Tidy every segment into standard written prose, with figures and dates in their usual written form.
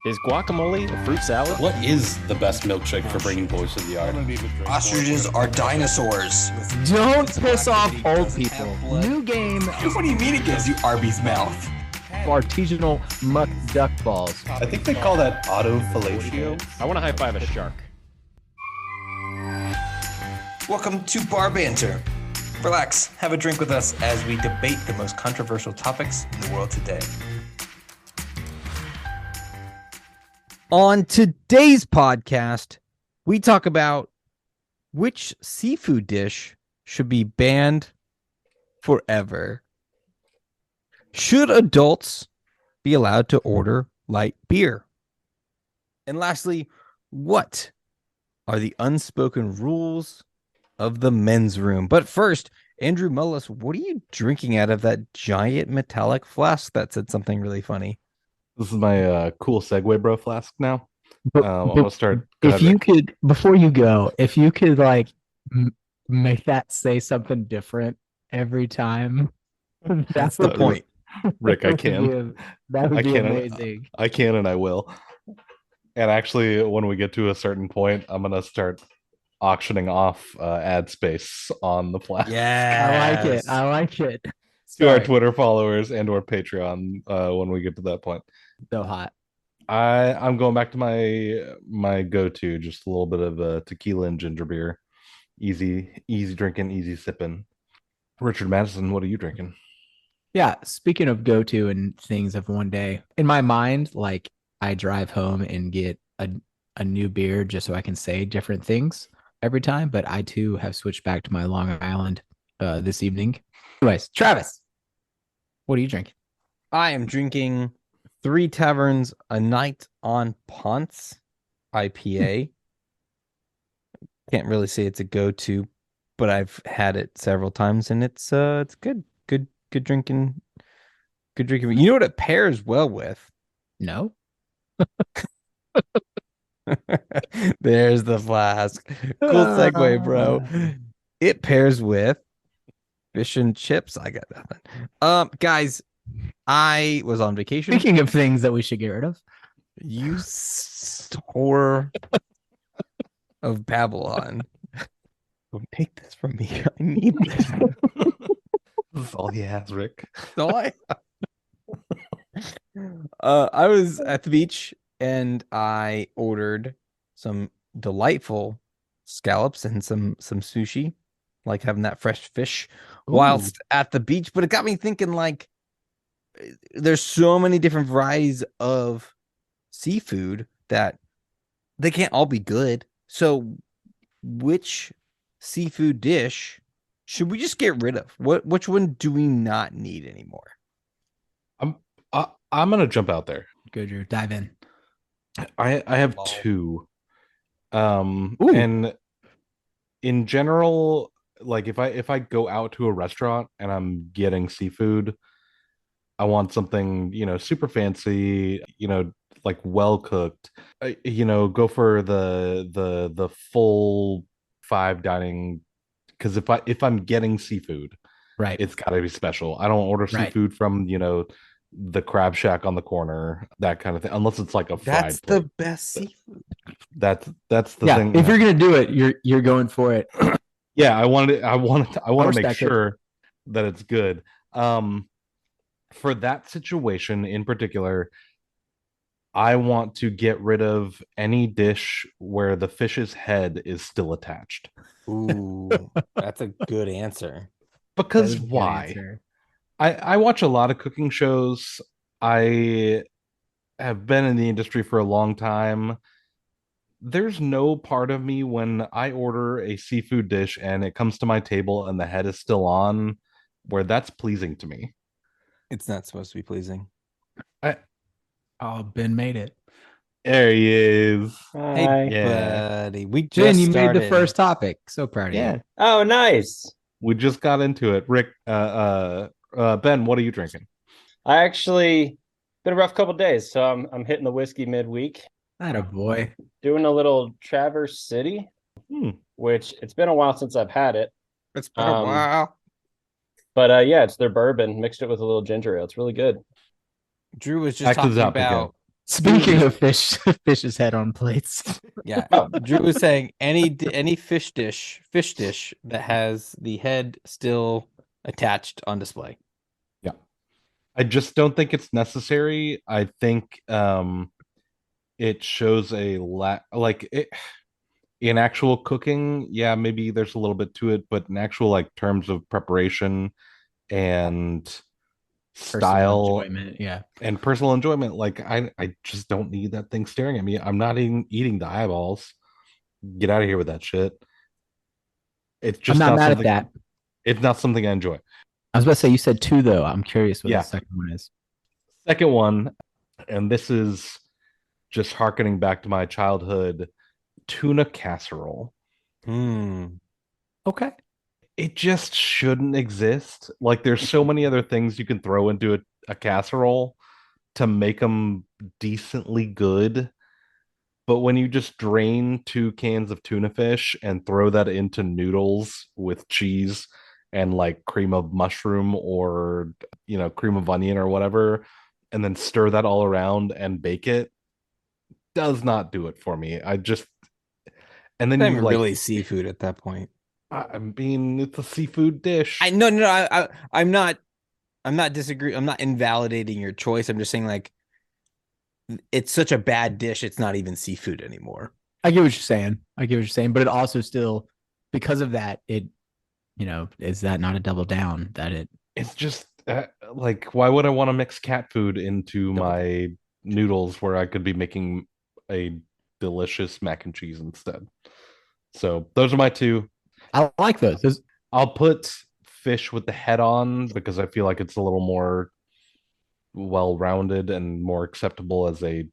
Is guacamole a fruit salad? What is the best milkshake for bringing boys to the yard? Ostriches are dinosaurs. Don't piss off old people. New game, What do you mean it gives you Arby's mouth? artisanal muck duck balls. I think they call that autofellatio. I want to high five a shark. Welcome to Bar Banter. Relax, have a drink with us as we debate the most controversial topics in the world today. On today's podcast, we talk about which seafood dish should be banned forever. Should adults be allowed to order light beer? And lastly, what are the unspoken rules of the men's room? But first, Andrew Mullis, what are you drinking out of that giant metallic flask that said something really funny? This is my cool Segway Bro flask now. I'm gonna start. If you could, before you go, if you could like make that say something different every time, That's the point. Rick, I can. That would I be can. amazing. I can and I will. And actually, when we get to a certain point, I'm gonna start auctioning off ad space on the flask Yeah, I like it. I like it. to our Twitter followers and or Patreon when we get to that point. So hot. I'm going back to my go-to, just a little bit of tequila and ginger beer. Easy drinking, easy sipping. Richard Madison, what are you drinking? Yeah. Speaking of go-to and things of one day, in my mind, like I drive home and get a new beer just so I can say different things every time. But I too have switched back to my Long Island this evening. Anyways, Travis, what are you drinking? I am drinking Three Taverns A Night on Ponce IPA. Can't really say it's a go-to, but I've had it several times and it's good. Good drinking. Good drinking. You know what it pairs well with? No. There's the flask. Cool segue, bro. It pairs with fish and chips. I got nothing. Guys, I was on vacation. Speaking of things that we should get rid of, You whore of Babylon. Don't take this from me. I need this. This is all he has, Rick. So I was at the beach and I ordered some delightful scallops and some sushi, like having that fresh fish whilst at the beach. But it got me thinking, like, there's so many different varieties of seafood that they can't all be good. So which seafood dish should we just get rid of? Which one do we not need anymore? I'm gonna jump out there. go Drew, dive in. I have two. And in general, like if I go out to a restaurant and I'm getting seafood, I want something, super fancy, like well cooked. Go for the full five dining, because if I'm getting seafood, Right. it's got to be special. I don't order Right. seafood from, the crab shack on the corner, that kind of thing, unless it's like a fried That's plate. the best seafood. That's the Yeah. thing. If you're gonna do it, you're going for it. Yeah, I want to make respect it. sure that it's good. For that situation in particular, I want to get rid of any dish where the fish's head is still attached. Ooh, that's a good answer. Because That is a good why? answer. I watch a lot of cooking shows. I have been in the industry for a long time. There's no part of me when I order a seafood dish and it comes to my table and the head is still on where that's pleasing to me. It's not supposed to be pleasing. Oh, Ben made it. There he is. Hey, Yeah. buddy, we just Ben, you made the started. first topic. So proud of Yeah. you. Oh, nice. We just got into it. Rick, Ben, what are you drinking? I actually been a rough couple days, so I'm hitting the whiskey midweek, That a boy. doing a little Traverse City, which it's been a while since I've had it. It's been a while. But yeah, it's their bourbon, mixed it with a little ginger ale. It's really good. Drew was just Back to the talking topic, about Speaking of fish, fish's head on plates. Yeah, Oh. Drew was saying any fish dish that has the head still attached on display. I just don't think it's necessary. I think it shows a like it in actual cooking, yeah, maybe there's a little bit to it, but in actual like terms of preparation and Personal style enjoyment, yeah. and personal enjoyment, like I just don't need that thing staring at me. I'm not even eating the eyeballs. Get out of here with that shit. It's I'm just not mad at something. that. It's not something I enjoy. I was about to say you said 2 though. I'm curious what Yeah. the second one is. Second one, and this is just harkening back to my childhood, tuna casserole. Okay. It just shouldn't exist. Like there's so many other things you can throw into a casserole to make them decently good. But when you just drain 2 cans of tuna fish and throw that into noodles with cheese and like cream of mushroom or cream of onion or whatever, and then stir that all around and bake it, does not do it for me. And then Not you even like really seafood at that point. I mean, it's a seafood dish. I'm not disagreeing. I'm not invalidating your choice. I'm just saying like it's such a bad dish. It's not even seafood anymore. I get what you're saying. But it also still, because of that, it, is that not a double down that it? It's just like, why would I want to mix cat food into my noodles where I could be making a delicious mac and cheese instead? So those are my 2. I like those. I'll put fish with the head on because I feel like it's a little more well-rounded and more acceptable as a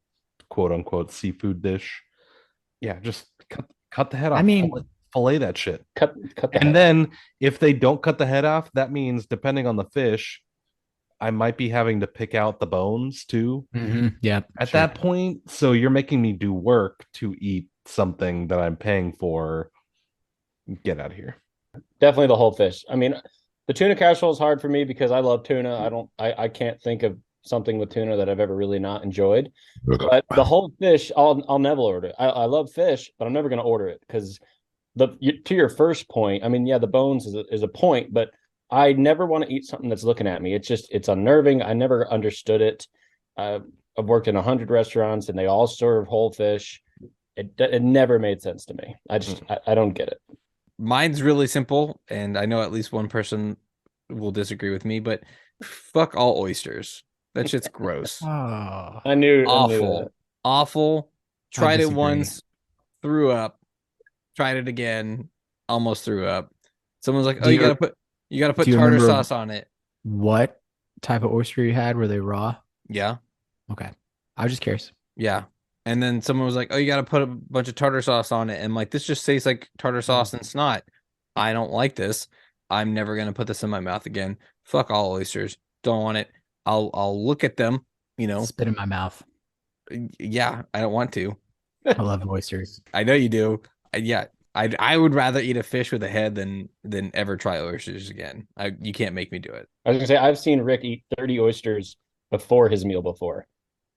quote-unquote seafood dish. Yeah, just cut the head off. I mean, fillet that shit. Cut the And head. then if they don't cut the head off, that means depending on the fish, I might be having to pick out the bones too. Yeah. At that point, so you're making me do work to eat something that I'm paying for. Get out of here. Definitely the whole fish. I mean, the tuna casserole is hard for me because I love tuna. I can't think of something with tuna that I've ever really not enjoyed. But the whole fish, I'll never order it. I love fish, but I'm never going to order it because to your first point, I mean, yeah, the bones is a point, but I never want to eat something that's looking at me. It's unnerving. I never understood it. I've worked in 100 restaurants and they all serve whole fish. It never made sense to me. I don't get it. Mine's really simple, and I know at least one person will disagree with me, but fuck all oysters. That shit's gross. Oh, I knew Awful. Tried it disagree. once, threw up. Tried it again, almost threw up. Someone's like, "Oh, you gotta put do you tartar remember- sauce on it." what type of oyster you had? Were they raw? Yeah, Okay. I was just curious. yeah. And then someone was like, "Oh, you gotta put a bunch of tartar sauce on it." And I'm like, this just tastes like tartar sauce and snot. I don't like this. I'm never gonna put this in my mouth again. Fuck all oysters. Don't want it. I'll look at them. Spit in my mouth. Yeah, I don't want to. I love oysters. I know you do. Yeah, I would rather eat a fish with a head than ever try oysters again. You can't make me do it. I was gonna say I've seen Rick eat 30 oysters before his meal before.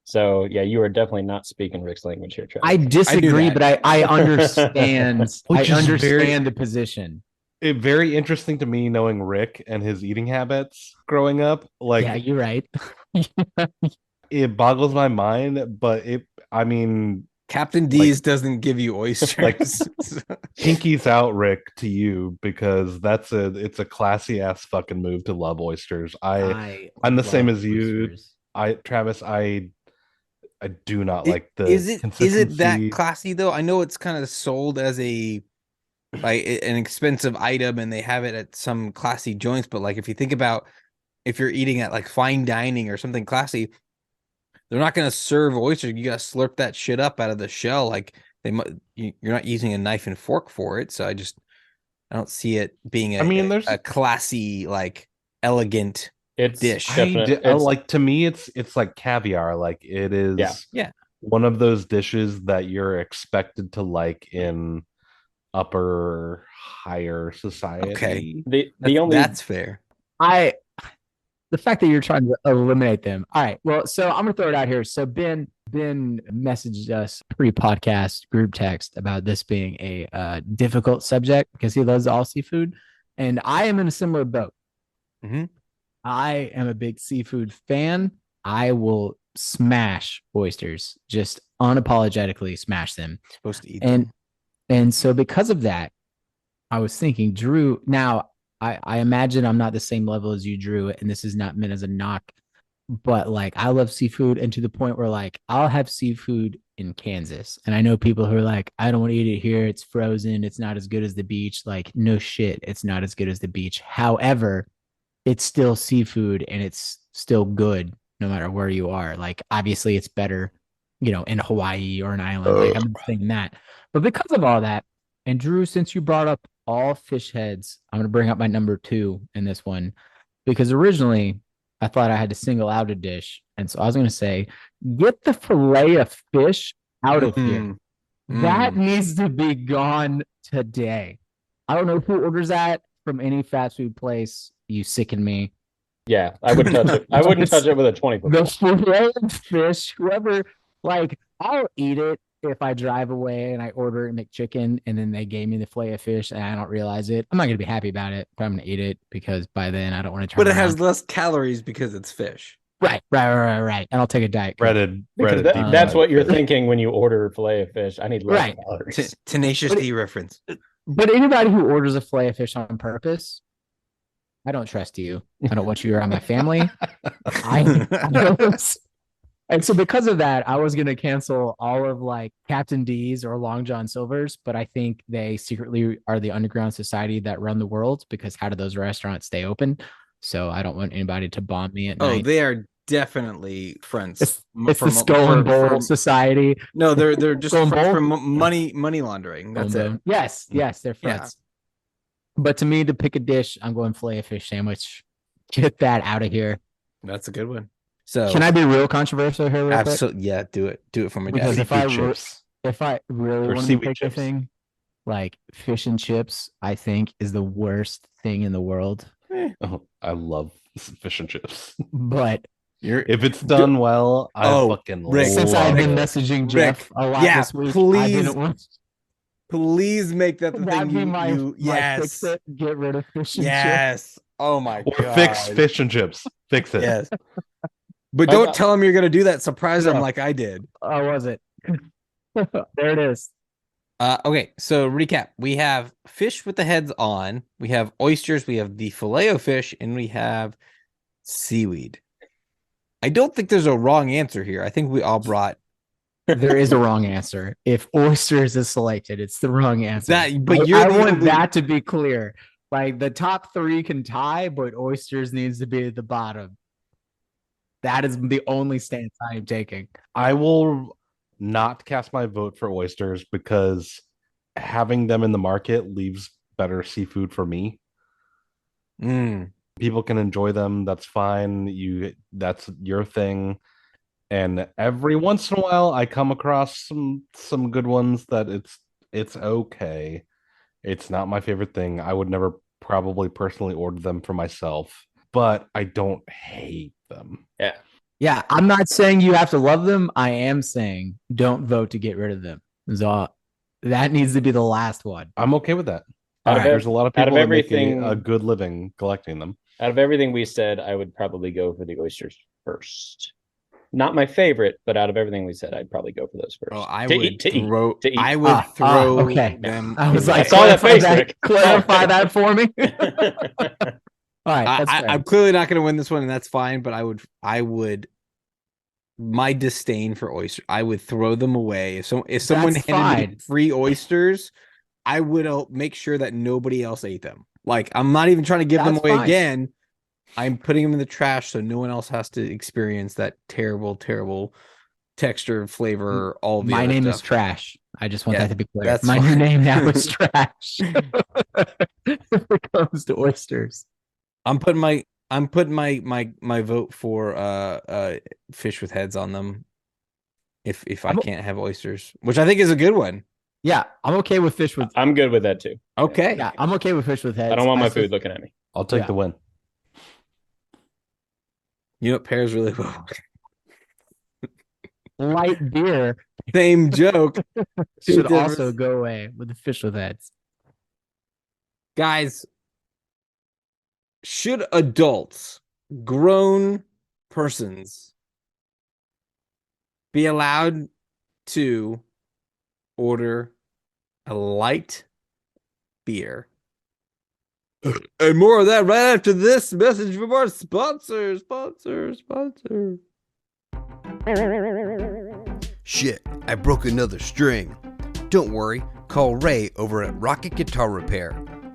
So yeah, you are definitely not speaking Rick's language here, Travis. I disagree, that. but I understand. Which I is understand the position. It very interesting to me knowing Rick and his eating habits growing up. Like, Yeah, you're right. it boggles my mind, but I mean, Captain D's doesn't give you oysters. like, pinkies out, Rick, to you because it's a classy ass fucking move to love oysters. I'm the same as you. Travis, I do not like the is it that consistency. classy though? I know it's kind of sold as an expensive item and they have it at some classy joints, but like if you think about if you're eating at like fine dining or something classy, they're not going to serve oysters. You got to slurp that shit up out of the shell. Like you're not using a knife and fork for it. So I don't see it being there's a classy, like elegant dish. Like to me, it's like caviar. Like it is one of those dishes that you're expected to like in higher society. Okay. That's fair. The the fact that you're trying to eliminate them. All right. Well, so I'm gonna throw it out here. So Ben messaged us pre-podcast group text about this being a difficult subject because he loves all seafood, and I am in a similar boat. I am a big seafood fan. I will smash oysters, just unapologetically smash them. Supposed to eat them. And so because of that, I was thinking, Drew. Now I imagine I'm not the same level as you, Drew, and this is not meant as a knock, but like I love seafood, and to the point where like I'll have seafood in Kansas, and I know people who are like, I don't want to eat it here. It's frozen. It's not as good as the beach. Like, no shit, it's not as good as the beach. However, it's still seafood, and it's still good no matter where you are. Like, obviously, it's better, in Hawaii or an island. Like, I'm not saying that, but because of all that, and Drew, since you brought up all fish heads, I'm going to bring up my number 2 in this one, because originally I thought I had to single out a dish. And so I was going to say, get the fillet of fish out of here. That needs to be gone today. I don't know who orders that from any fast food place. You sicken me. Yeah, I wouldn't touch it. I wouldn't touch it with a 20-foot. The fillet of fish, whoever, like, I'll eat it if I drive away and I order a McChicken and then they gave me the fillet of fish and I don't realize it. I'm not going to be happy about it, but I'm going to eat it because by then I don't want to turn But it around. has less calories because it's fish. Right. And I'll take a Diet Coke. breaded. That's what you're thinking when you order filet of fish. I need less Right. calories. Tenacious D reference. But anybody who orders a fillet of fish on purpose, I don't trust you. I don't want you around my family. And so because of that, I was going to cancel all of like Captain D's or Long John Silver's, but I think they secretly are the underground society that run the world, because how do those restaurants stay open? So I don't want anybody to bomb me at night. They are definitely friends. It's the Skull and Bowl Society. No, they're just Skull and for Bowl? money laundering. That's it. Yes, they're friends. But to me, to pick a dish, I'm going fillet of fish sandwich. Get that out of here. That's a good one. So Can I be real controversial here? Real quick? absolutely, yeah, do it for me, Because Dad. if I really Or want to seaweed pick a chips. thing, like fish and chips, I think is the worst thing in the world. Oh, I love fish and chips. But If it's done well, I fucking Rick, since love I've been it. messaging Jeff a lot yeah, this week, I please didn't want Please make that the that'd thing be my fix yes. it, get rid of fish and chips. Yes. Oh my Or god. fix fish and chips. Fix it. Yes. But don't I- tell him you're gonna do that. Surprise him No. like I did. Oh, was it? There it is. Okay, so recap. We have fish with the heads on, we have oysters, we have the filet of fish, and we have seaweed. I don't think there's a wrong answer here. I think we all brought There is a wrong answer. If oysters is selected, it's the wrong answer. that, but I the want only- that to be clear. Like the top 3 can tie, but oysters needs to be at the bottom. That is the only stance I am taking. I will not cast my vote for oysters because having them in the market leaves better seafood for me. Mm. People can enjoy them. That's fine. That's your thing. And every once in a while I come across some good ones that it's okay. It's not my favorite thing. I would never probably personally order them for myself, but I don't hate them. Yeah, I'm not saying you have to love them. I am saying don't vote to get rid of them. So that needs to be the last one. I'm okay with that. Out of There's a lot of out of people that make everything- a good living collecting them. Out of everything we said, I would probably go for the oysters first. Not my favorite, but out of everything we said, I'd probably go for those first. Oh, I To would eat, to eat, throw to eat. I would throw okay. them. I was I like, saw that face, Rick. clarify that for me. All right, that's fair. I'm clearly not going to win this one, and that's fine. But I would. My disdain for oysters, I would throw them away. If someone That's handed me fine. free oysters, I would make sure that nobody else ate them. Like I'm not even trying to give them That's away fine. again. I'm putting them in the trash so no one else has to experience that terrible texture, flavor, all the My other name is stuff. Trash. I just want Yeah, that to be clear. that's My new fine. name now is Trash. If it comes to oysters. I'm putting my vote for fish with heads on them. If I I'm o- can't have oysters, which I think is a good one. Yeah, I'm okay with fish with. I'm good with that too. Okay. Yeah, I'm okay with fish with heads. I don't want my still- food looking at me. I'll take Yeah. the win. You know what pairs really well? Light beer Same joke. should Two also different- go away with the fish with heads. Guys, should adults, grown persons, be allowed to order a light beer? And more of that right after this message from our sponsor. Shit, I broke another string. Don't worry, call Ray over at Rocket Guitar Repair.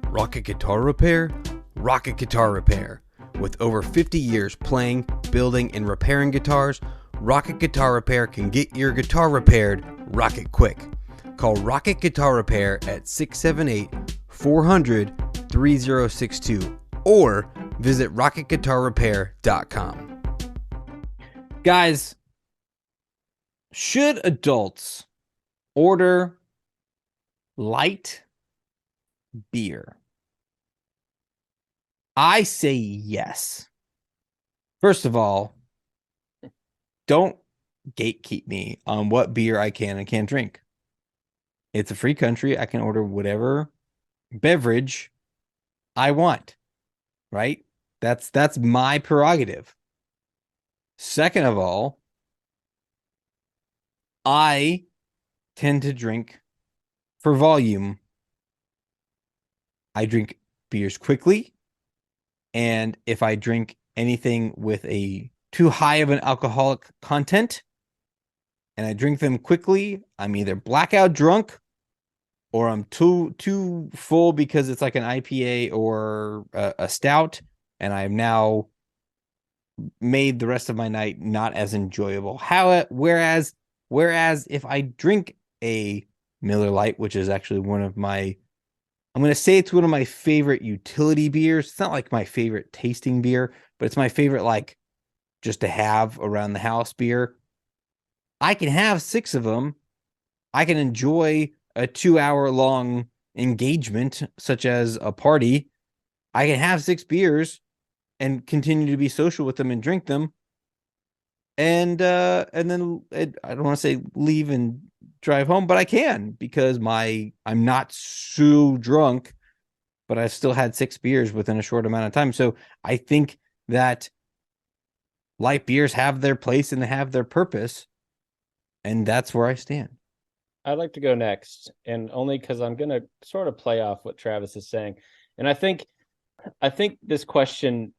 Rocket Guitar Repair? Rocket Guitar Repair. With over 50 years playing, building, and repairing guitars, Rocket Guitar Repair can get your guitar repaired rocket quick. Call Rocket Guitar Repair at 678-400-3062 or visit rocketguitarrepair.com. Guys, should adults order light beer? I say yes. First of all, don't gatekeep me on what beer I can and can't drink. It's a free country. I can order whatever beverage I want, right? That's my prerogative. Second of all, I tend to drink for volume. I drink beers quickly, and if I drink anything with a too high of an alcoholic content and I drink them quickly, I'm either blackout drunk or I'm too full because it's like an IPA or a stout, and I've now made the rest of my night not as enjoyable. Whereas if I drink a Miller Lite, which is actually one of my, I'm going to say it's one of my favorite utility beers. It's not like my favorite tasting beer, but it's my favorite, like, just to have around the house beer. I can have 6 of them. I can enjoy a 2-hour-long engagement, such as a party. I can have 6 beers and continue to be social with them and drink them. And then I don't want to say leave and drive home, but I can, because I'm not so drunk, but I've still had 6 beers within a short amount of time. So I think that light beers have their place and they have their purpose, and that's where I stand. I'd like to go next, and only because I'm going to sort of play off what Travis is saying. And I think this question,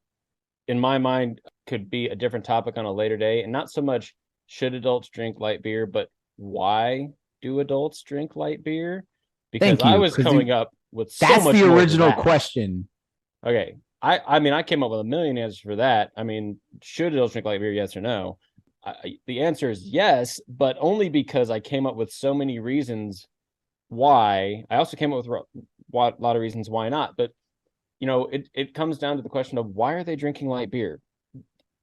in my mind, could be a different topic on a later day, and not so much should adults drink light beer, but why do adults drink light beer? Because Thank you, I was 'cause coming up with so That's much the more than original that. question. Okay. I mean, I came up with a million answers for that. I mean, should adults drink light beer, yes or no? The answer is yes, but only because I came up with so many reasons why. I also came up with a lot of reasons why not. But, it comes down to the question of, why are they drinking light beer?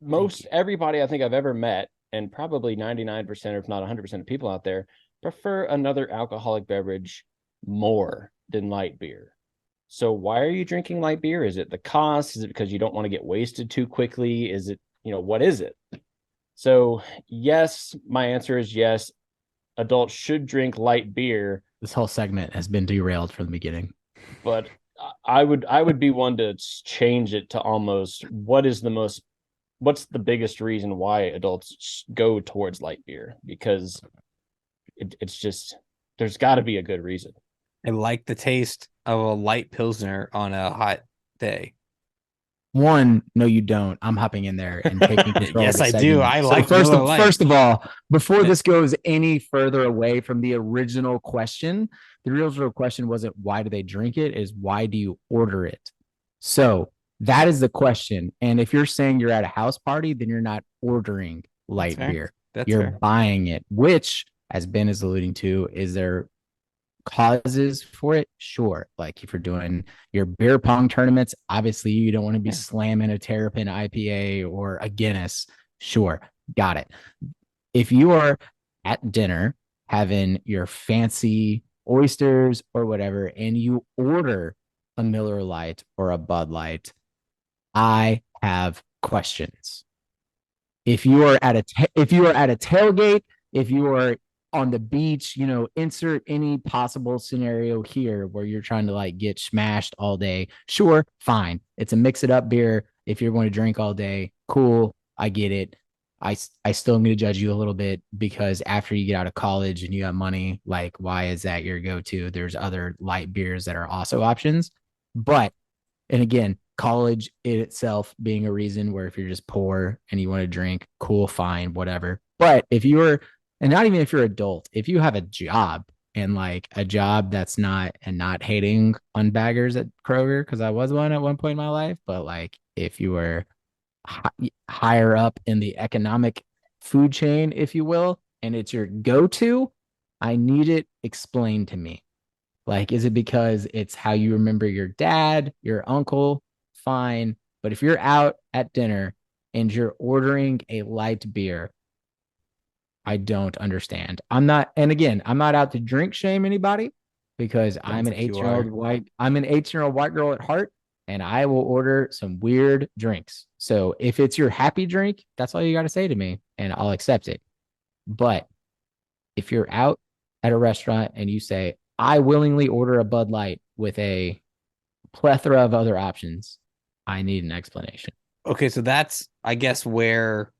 Most everybody I think I've ever met, and probably 99%, if not 100% of people out there, prefer another alcoholic beverage more than light beer. So why are you drinking light beer? Is it the cost? Is it because you don't want to get wasted too quickly? Is it, what is it? So yes, my answer is yes. Adults should drink light beer. This whole segment has been derailed from the beginning. But I would be one to change it to almost, what's the biggest reason why adults go towards light beer? Because it's just, there's got to be a good reason. I like the taste of a light Pilsner on a hot day. One, no, you don't. I'm hopping in there and taking control. Yes, of the I do. segment. I So like first Miller of, Lite. first of all, before this goes any further away from the original question, the original question wasn't why do they drink it, is why do you order it? So that is the question. And if you're saying you're at a house party, then you're not ordering light fair. beer. That's You're fair. buying it, which, as Ben is alluding to, is there causes for it? Sure. Like if you're doing your beer pong tournaments, obviously you don't want to be slamming a Terrapin IPA or a Guinness. Sure. Got it. If you are at dinner having your fancy oysters or whatever, and you order a Miller Lite or a Bud Light, I have questions. If you are at a tailgate, if you are on the beach, insert any possible scenario here where you're trying to like get smashed all day. Sure, fine. It's a mix it up beer. If you're going to drink all day, cool. I get it. I still am going to judge you a little bit because after you get out of college and you have money, like why is that your go-to? There's other light beers that are also options. But, and again, college in itself being a reason where if you're just poor and you want to drink, cool, fine, whatever. But if you're, and not even if you're adult, if you have a job and like a job that's not, and not hating on baggers at Kroger, because I was one at one point in my life, but like if you were higher up in the economic food chain, if you will, and it's your go-to, I need it explained to me. Like, is it because it's how you remember your dad, your uncle? Fine. But if you're out at dinner and you're ordering a light beer, I don't understand. I'm not out to drink shame anybody because I'm an 18-year-old white girl at heart, and I will order some weird drinks. So if it's your happy drink, that's all you got to say to me, and I'll accept it. But if you're out at a restaurant and you say, I willingly order a Bud Light with a plethora of other options, I need an explanation. Okay, so that's, I guess, where,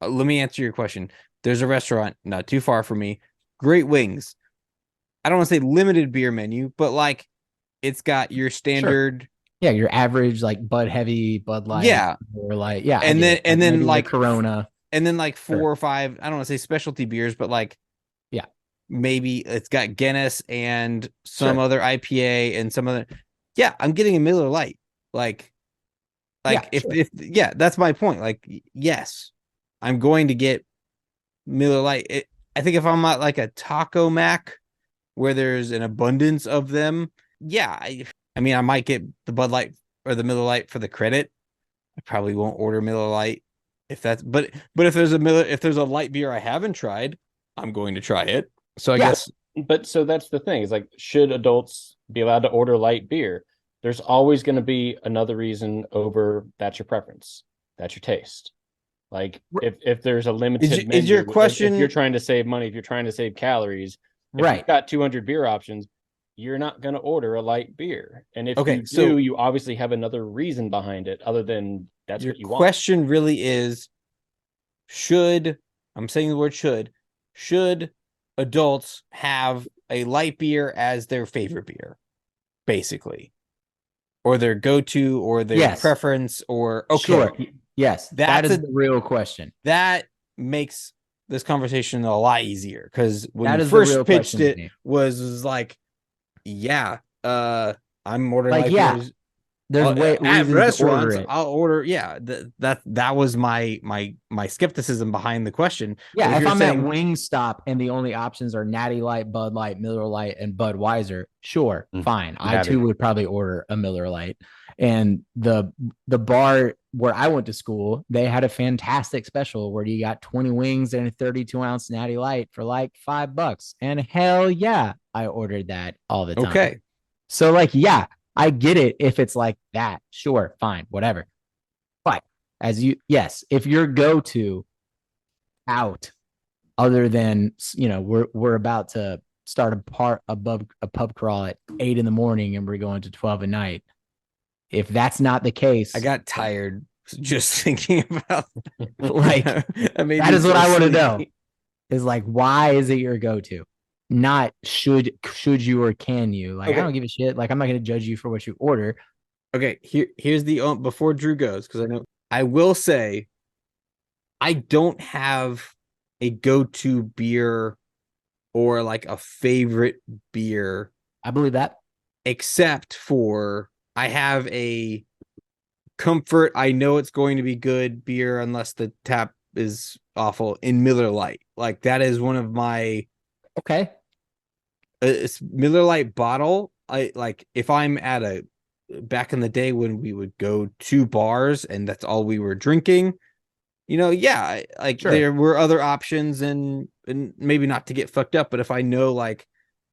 let me answer your question. There's a restaurant not too far from me, Great Wings. I don't want to say limited beer menu, but like it's got your standard. Sure. Yeah, your average like Bud Heavy, Bud Light. Yeah. Or like, yeah. And then like Corona. And then like four or five, I don't want to say specialty beers, but like, yeah, maybe it's got Guinness and some other IPA and some other. Yeah, I'm getting a Miller Lite. Like if that's my point. Like, yes, I'm going to get Miller Lite. I think if I'm at like a Taco Mac where there's an abundance of them, yeah, I mean, I might get the Bud Light or the Miller Lite for the credit. I probably won't order Miller Lite if that's, but if there's a light beer I haven't tried, I'm going to try it. So I guess, but so that's the thing. Is like, should adults be allowed to order light beer? There's always going to be another reason over that's your preference. That's your taste. Like if there's a limited menu, is your question, if you're trying to save money, if you're trying to save calories, if you've got 200 beer options, you're not going to order a light beer. And if you do, you obviously have another reason behind it other than that's what you want. Your question really is, I'm saying the word should adults have a light beer as their favorite beer, basically? Or their go-to or their preference or Sure. Yes, that is the real question. That makes this conversation a lot easier because when you first pitched it was like, yeah, I'm ordering like beers. There's at restaurants. I'll order. Yeah, that was my skepticism behind the question. Yeah, if I'm at Wingstop and the only options are Natty Light, Bud Light, Miller Lite, and Budweiser, sure, fine. I too would probably order a Miller Lite. And the bar where I went to school, they had a fantastic special where you got 20 wings and a 32-ounce Natty Light for like $5. And hell yeah, I ordered that all the time. Okay. So like, yeah, I get it if it's like that. Sure, fine, whatever. But if your go-to out, other than, we're about to start a pub crawl at 8 a.m. and we're going to 12 at night. If that's not the case, I got tired just thinking about like that is what I want to know. Is like, why is it your go-to? Not should you or can you? Like, I don't give a shit. Like, I'm not going to judge you for what you order. Okay, here's the before Drew goes, because I will say I don't have a go-to beer or like a favorite beer. I believe that. Except for I have a comfort, I know it's going to be good beer unless the tap is awful in Miller Lite. Like that is one of my Miller Lite bottle. I like if I'm at back in the day when we would go to bars and that's all we were drinking, there were other options and maybe not to get fucked up, but if I know like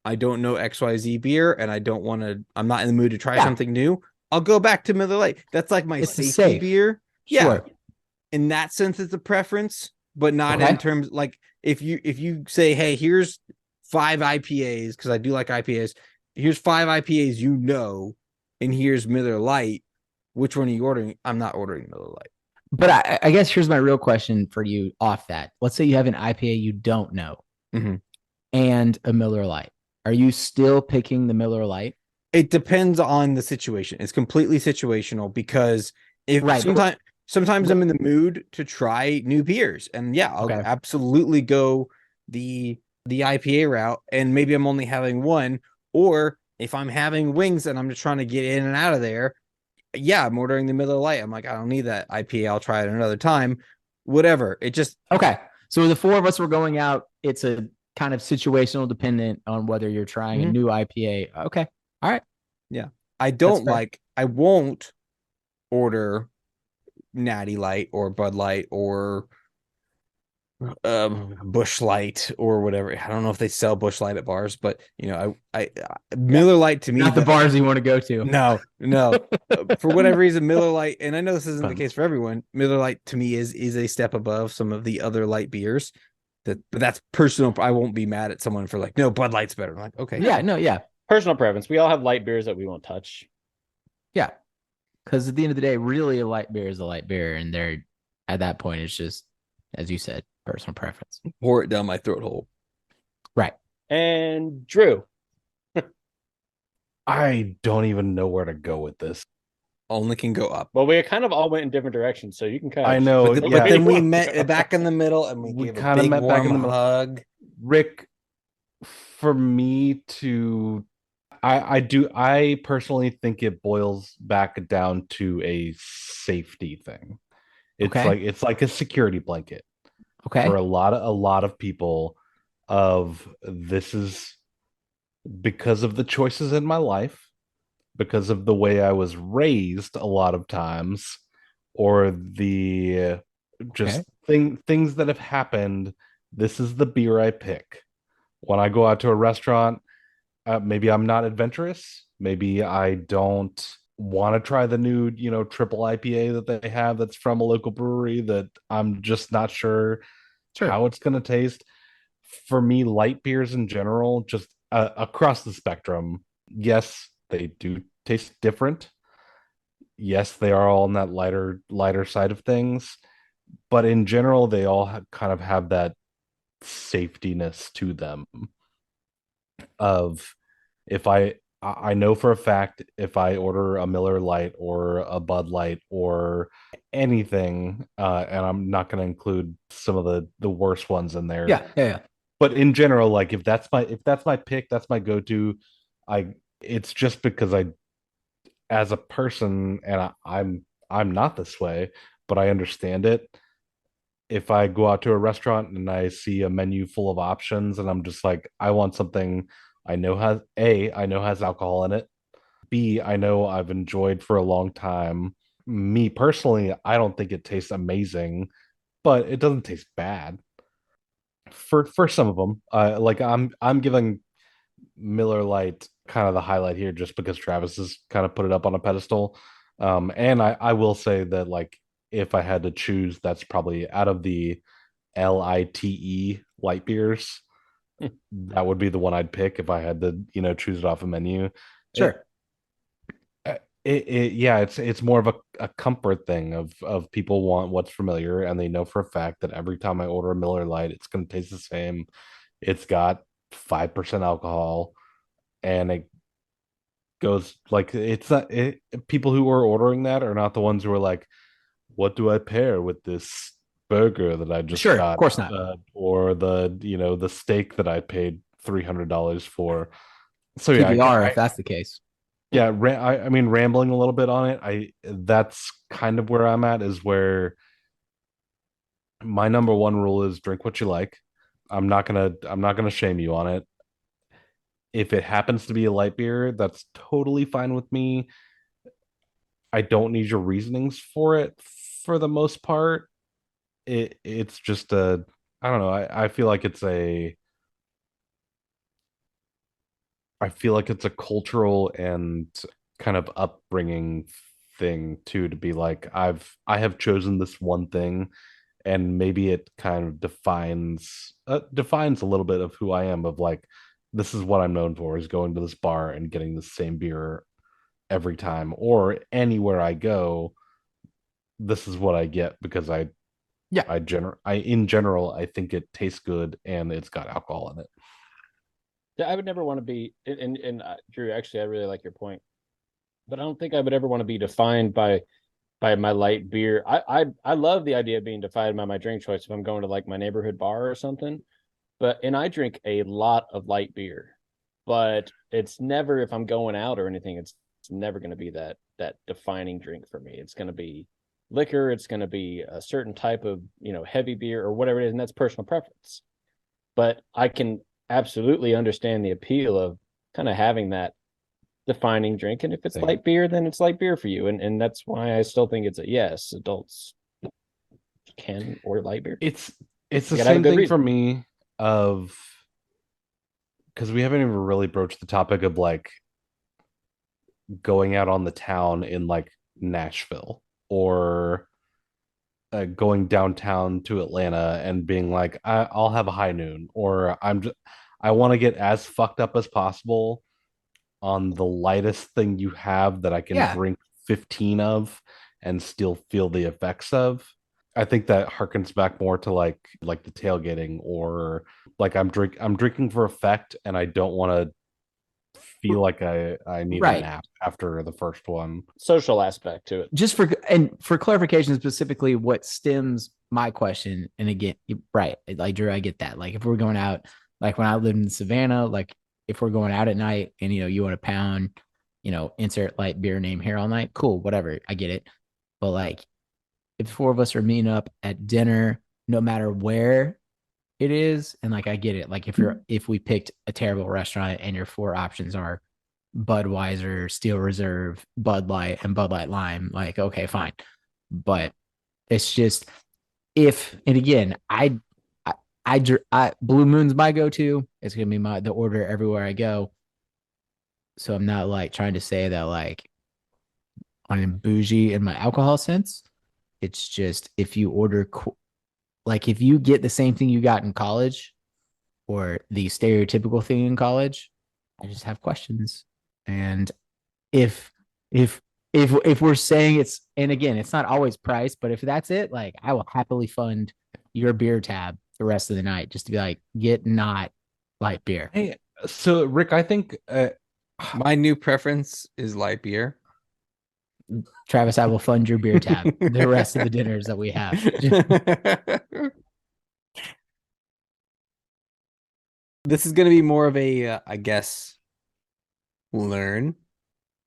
I don't know XYZ beer and I'm not in the mood to try something new, I'll go back to Miller Lite. That's like my safety beer. Yeah. Sure. in that sense, it's a preference, but not Okay. in terms like if you say, hey, here's 5 IPAs, because I do like IPAs. Here's 5 IPAs, and here's Miller Lite. Which one are you ordering? I'm not ordering Miller Lite. But I guess here's my real question for you off that. Let's say you have an IPA you don't know Mhm. and a Miller Lite. Are you still picking the Miller Lite? It depends on the situation. It's completely situational because if Right. sometimes I'm in the mood to try new beers, and yeah, I'll Okay. absolutely go the IPA route, and maybe I'm only having one, or if I'm having wings and I'm just trying to get in and out of there, yeah, I'm ordering the Miller Lite. I'm like, I don't need that IPA. I'll try it another time. Whatever. It just Okay. So the 4 of us were going out. It's a kind of situational dependent on whether you're trying a Mhm. new IPA. Okay. All right. I fair. won't order Natty Light or Bud Light or Bush Light or whatever. I don't know if they sell Bush Light at bars, but I Miller Light to me, Not the bars you want to go to. no. For whatever reason, Miller Light, and I know this isn't the case for everyone, Miller Light to me is a step above some of the other light beers. But that's personal. I won't be mad at someone for like, no, Bud Light's better. I'm like, okay. Yeah. No. Yeah. Personal preference. We all have light beers that we won't touch. Yeah. Because at the end of the day, really a light beer is a light beer. And they're at that point, it's just, as you said, personal preference. Pour it down my throat hole. Right. And Drew. I don't even know where to go with this. Only can go up. Well, we kind of all went in different directions, so you can kind of. I know, But, yeah. but then we met back in the middle, and we gave a kinda big met back in warm the middle. hug. Rick, for me to I personally think it boils back down to a safety thing. It's like a security blanket Okay. for a lot of people. This is because of the choices in my life, because of the way I was raised a lot of times, or the just things that have happened. This is the beer I pick. When I go out to a restaurant, maybe I'm not adventurous. Maybe I don't want to try the new, triple IPA that they have that's from a local brewery that I'm just not sure how it's going to taste. For me, light beers in general, just across the spectrum, yes, they do taste different. Yes, they are all on that lighter side of things, but in general, they all kind of have that safetiness to them. Of if I know for a fact if I order a Miller Lite or a Bud Light or anything, and I'm not going to include some of the worst ones in there. Yeah. But in general, like if that's my pick, that's my go-to. It's just because as a person, and I'm not this way, but I understand it. If I go out to a restaurant and I see a menu full of options and I'm just like, I want something I know has alcohol in it. B, I know I've enjoyed for a long time. Me personally, I don't think it tastes amazing, but it doesn't taste bad. For some of them, like I'm giving Miller Lite kind of the highlight here just because Travis has kind of put it up on a pedestal. And I will say that like if I had to choose, that's probably out of the LITE light beers, that would be the one I'd pick if I had to, choose it off a menu. Sure. It's more of a comfort thing of people want what's familiar and they know for a fact that every time I order a Miller Lite, it's going to taste the same. It's got 5% alcohol, and it goes like it's not people who are ordering that are not the ones who are like, what do I pair with this burger that I just got? Of course not. Or the steak that I paid $300 for. So TBR, if that's the case. Yeah, I mean, rambling a little bit on it. That's kind of where I'm at. Is where my number one rule is drink what you like. I'm not gonna shame you on it. If it happens to be a light beer, that's totally fine with me. I don't need your reasonings for it for the most part. It's just I don't know. I feel like it's a cultural and kind of upbringing thing too, to be like, I have chosen this one thing, and maybe it kind of defines a little bit of who I am, of like, this is what I'm known for, is going to this bar and getting the same beer every time, or anywhere I go, this is what I get, because in general I think it tastes good and it's got alcohol in it. Yeah, I would never want to be, and Drew, actually, I really like your point, but I don't think I would ever want to be defined by my light beer. I love the idea of being defined by my drink choice if I'm going to like my neighborhood bar or something. And I drink a lot of light beer, but it's never, if I'm going out or anything, it's never going to be that defining drink for me. It's going to be liquor. It's going to be a certain type of, heavy beer or whatever it is. And that's personal preference. But I can absolutely understand the appeal of kind of having that defining drink. And if it's light beer, then it's light beer for you. And that's why I still think it's a yes, adults can order light beer. It's the same thing for me, of, because we haven't even really broached the topic of like going out on the town in like Nashville, or going downtown to Atlanta and being like, I'll have a high noon, or I want to get as fucked up as possible on the lightest thing you have that I can drink 15 of and still feel the effects of. I think that harkens back more to like the tailgating, or like I'm drinking for effect, and I don't want to feel like I need a nap after the first one. Social aspect to it. Just for clarification, specifically what stems my question, and again, right, like Drew, I get that. Like if we're going out, like when I lived in Savannah, like if we're going out at night and you want to pound, insert light beer name here all night, cool, whatever, I get it. But like if 4 of us are meeting up at dinner, no matter where it is, and like I get it, like if we picked a terrible restaurant and your 4 options are Budweiser, Steel Reserve, Bud Light, and Bud Light Lime, like okay, fine. But it's just and again, I Blue Moon's my go-to. It's gonna be the order everywhere I go. So I'm not like trying to say that like I'm bougie in my alcohol sense. It's just if you order, like if you get the same thing you got in college, or the stereotypical thing in college, I just have questions. And if we're saying it's, and again, it's not always price, but if that's it, like I will happily fund your beer tab the rest of the night, just to be like, get not light beer. Hey, so Rick, I think my new preference is light beer. Travis, I will fund your beer tab the rest of the dinners that we have. This is going to be more of a, I guess, learn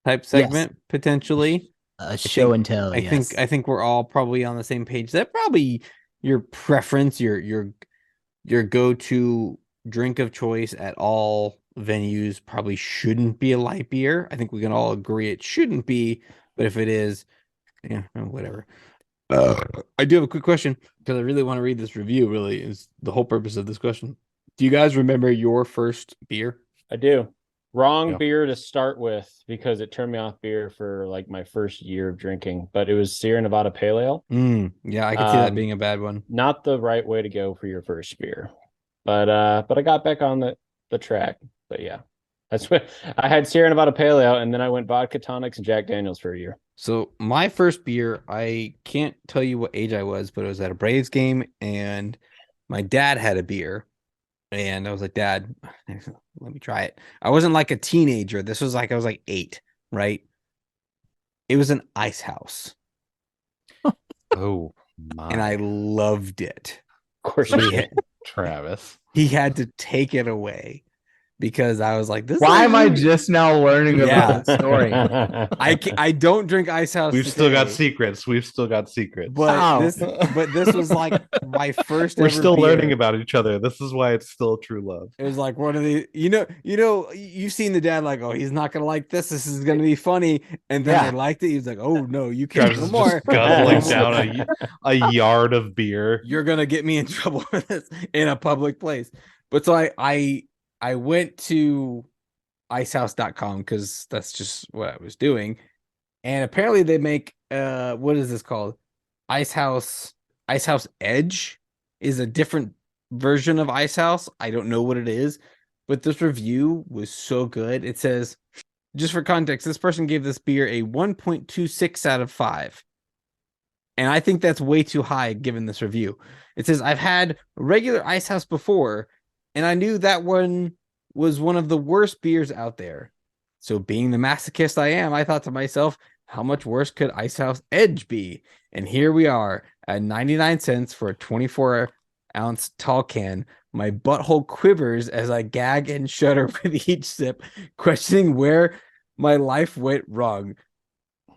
type segment, potentially. Show and tell. I think we're all probably on the same page. That probably your preference, your go-to drink of choice at all venues probably shouldn't be a light beer. I think we can all agree it shouldn't be. But if it is, whatever. I do have a quick question, because I really want to read this review, really is the whole purpose of this question. Do you guys remember your first beer? I do. Wrong beer to start with, because it turned me off beer for like my first year of drinking, but it was Sierra Nevada Pale Ale. Yeah, I could see that being a bad one. Not the right way to go for your first beer. But I got back on the track. But yeah. That's what I had, Sierra Nevada Pale Ale, and then I went vodka tonics and Jack Daniels for a year. So my first beer, I can't tell you what age I was, but it was at a Braves game, and my dad had a beer, and I was like, Dad, let me try it. I wasn't like a teenager. This was like I was like 8, right? It was an Ice House. Oh my! And I loved it. Of course, Travis. He had to take it away. Because I was like, why am I just now learning about the story? I don't drink Ice House. We've still got secrets. But this was like my first. We're still learning about each other. This is why it's still true love. It was like one of the, you've seen the dad like, oh, he's not gonna like this. This is gonna be funny, and then I liked it. He's like, oh no, you can't no more. Guzzling down a yard of beer. You're gonna get me in trouble for this in a public place. But so I went to icehouse.com because that's just what I was doing. And apparently they make what is this called? Ice House Edge is a different version of Ice House. I don't know what it is, but this review was so good. It says, just for context, this person gave this beer a 1.26 out of 5. And I think that's way too high given this review. It says, I've had regular Ice House before, and I knew that one was one of the worst beers out there. So being the masochist I am, I thought to myself, how much worse could Ice House Edge be? And here we are at 99 cents for a 24-ounce tall can. My butthole quivers as I gag and shudder with each sip, questioning where my life went wrong.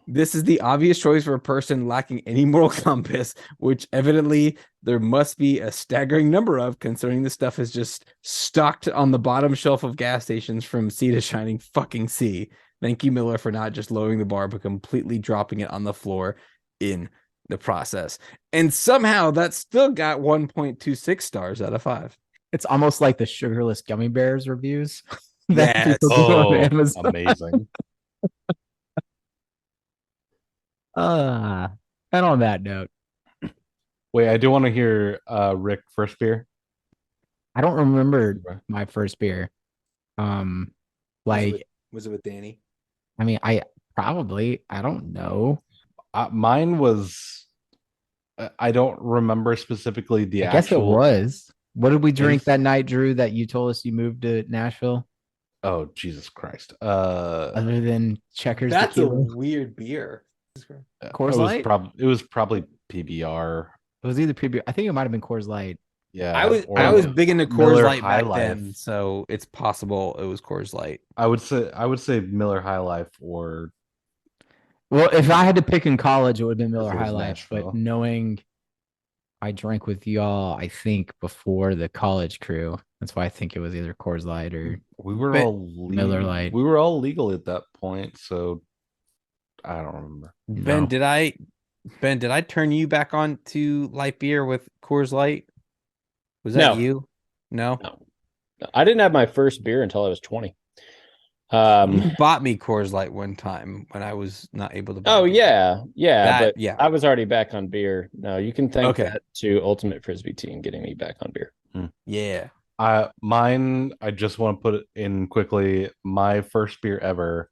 This is the obvious choice for a person lacking any moral compass, which evidently there must be a staggering number of, concerning this stuff is just stocked on the bottom shelf of gas stations from sea to shining fucking sea. Thank you, Miller, for not just lowering the bar, but completely dropping it on the floor in the process. And somehow that still got 1.26 stars out of 5. It's almost like the sugarless gummy bears reviews. that Yes. people do on Oh, Amazon. amazing. And on that note, Wait, I do want to hear Rick first beer. I don't remember my first beer. Like, Was it with Danny? I mean, I don't know. Mine was. I don't remember specifically the I guess it actual. was. What did we drink Is- that night, Drew, that you told us you moved to Nashville? Oh, Jesus Christ! Other than Checkers That's a tequila? weird beer. Coors Light? It was probably PBR. It was either PBR. I think it might have been Coors Light. Yeah, I was or big into Coors Miller Light High back then, Life. so it's possible it was Coors Light. I would say Miller High Life or Well, if I had to pick in college, it would have been Miller it was High Life. Nashville. But knowing I drank with y'all, I think before the college crew, that's why I think it was either Coors Light or we were But- all Miller Lite. We were all legal at that point, so I don't remember. Ben, No. did I turn you back on to light beer with Coors Light? Was that No. you? No. No. I didn't have my first beer until I was 20. You bought me Coors Light one time when I was not able to buy Oh beer. yeah, but yeah. I was already back on beer. No, you can thank Okay. that to Ultimate Frisbee Team getting me back on beer. Yeah. Mine, I just want to put it in quickly. My first beer ever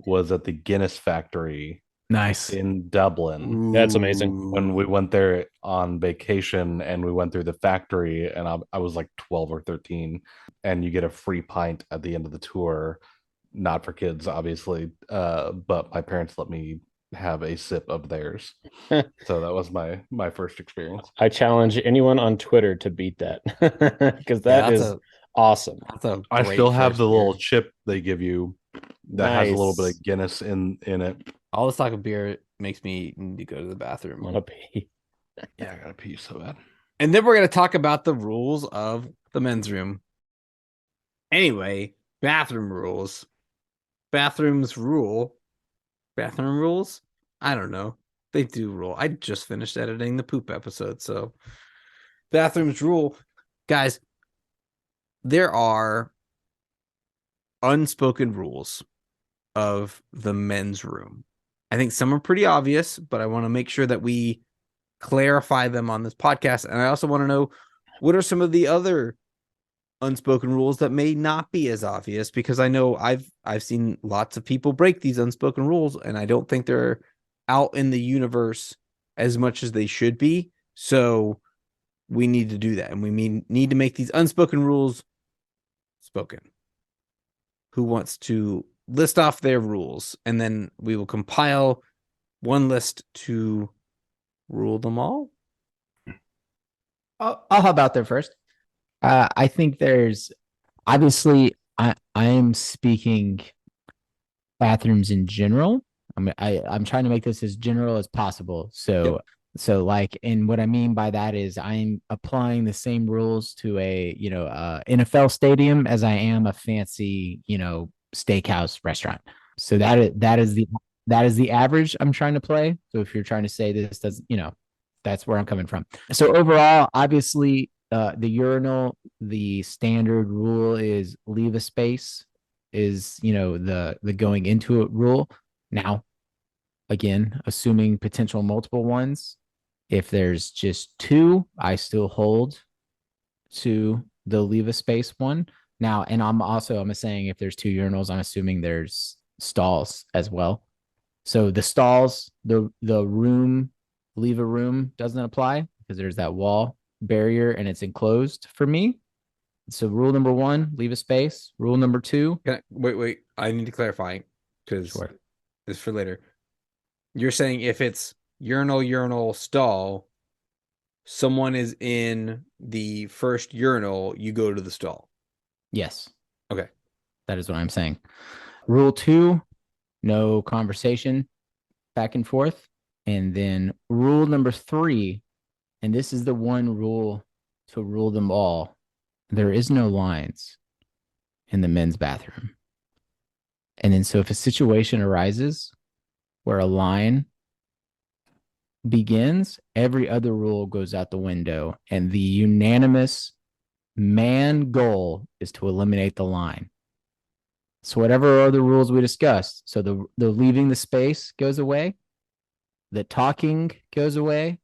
was at the Guinness factory nice. in Dublin. That's amazing. When we went there on vacation and we went through the factory, and I was like 12 or 13, and you get a free pint at the end of the tour. Not for kids, obviously, but my parents let me have a sip of theirs. So that was my first experience. I challenge anyone on Twitter to beat that because that is awesome. That's a I great still have first the little beer. chip they give you that has a little bit Nice. of Guinness in it. All this talk of beer makes me need to go to the bathroom. Want to pee? Yeah, I gotta pee so bad. And then we're going to talk about the rules of the men's room. Anyway, bathroom rules. Bathroom rules? I don't know. They do rule. I just finished editing the poop episode, so bathrooms rule. Guys, there are unspoken rules of the men's room. I think some are pretty obvious, but I want to make sure that we clarify them on this podcast. And I also want to know, what are some of the other unspoken rules that may not be as obvious, because I know I've seen lots of people break these unspoken rules, and I don't think they're out in the universe as much as they should be. So we need to do that, and we need to make these unspoken rules spoken. Who wants to list off their rules, and then we will compile one list to rule them all? I'll hop out there first. I think there's obviously I am speaking bathrooms in general. I mean, I'm trying to make this as general as possible. So like, and what I mean by that is I'm applying the same rules to a NFL stadium as I am a fancy steakhouse restaurant. So that is the average I'm trying to play. So if you're trying to say this does that's where I'm coming from. So overall, obviously, the urinal, the standard rule is leave a space, is the going into it rule. Now, again, assuming potential multiple ones. If there's just two, I still hold to the leave a space one. Now, and I'm saying if there's two urinals, I'm assuming there's stalls as well. So the stalls, the room, leave a room doesn't apply because there's that wall barrier and it's enclosed for me. So rule number 1, leave a space. Rule number 2. Wait. I need to clarify because it's for later. You're saying if it's urinal, stall, someone is in the first urinal, you go to the stall. Yes. Okay. That is what I'm saying. Rule 2, no conversation back and forth. And then rule number 3, and this is the one rule to rule them all. There is no lines in the men's bathroom. And then so if a situation arises where a line begins, every other rule goes out the window. And the unanimous man goal is to eliminate the line. So whatever other rules we discussed, so the leaving the space goes away, the talking goes away,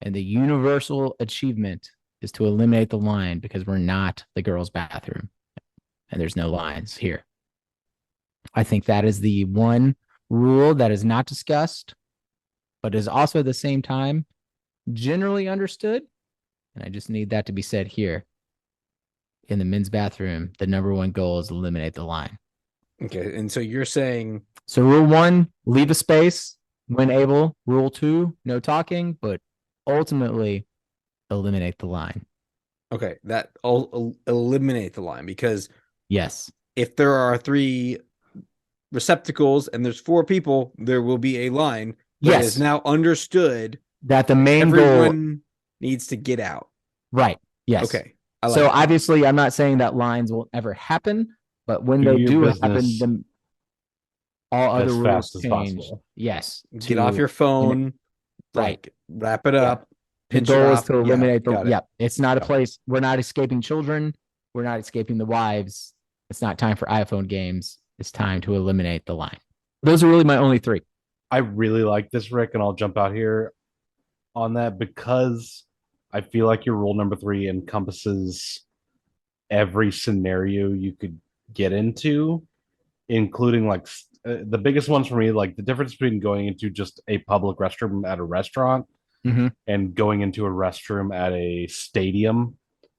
and the universal achievement is to eliminate the line because we're not the girls' bathroom and there's no lines here. I think that is the one rule that is not discussed, but is also at the same time generally understood. And I just need that to be said here. In the men's bathroom, the number 1 goal is eliminate the line. Okay. And so you're saying. So rule 1, leave a space when able. Rule 2, no talking, but ultimately eliminate the line. Okay. That I'll eliminate the line because. Yes. If there are 3 receptacles and there's 4 people, there will be a line. Yes. It is now understood that the main everyone goal needs to get out. Right. Yes. Okay. So obviously I'm not saying that lines will ever happen, but when they do happen, then all other rules change. Yes. Get off your phone. Right. Wrap it up. The goal is to eliminate it's not a place. We're not escaping children. We're not escaping the wives. It's not time for iPhone games. It's time to eliminate the line. Those are really my only 3. I really like this, Rick, and I'll jump out here on that because I feel like your rule number 3 encompasses every scenario you could get into, including like the biggest ones for me, like the difference between going into just a public restroom at a restaurant and going into a restroom at a stadium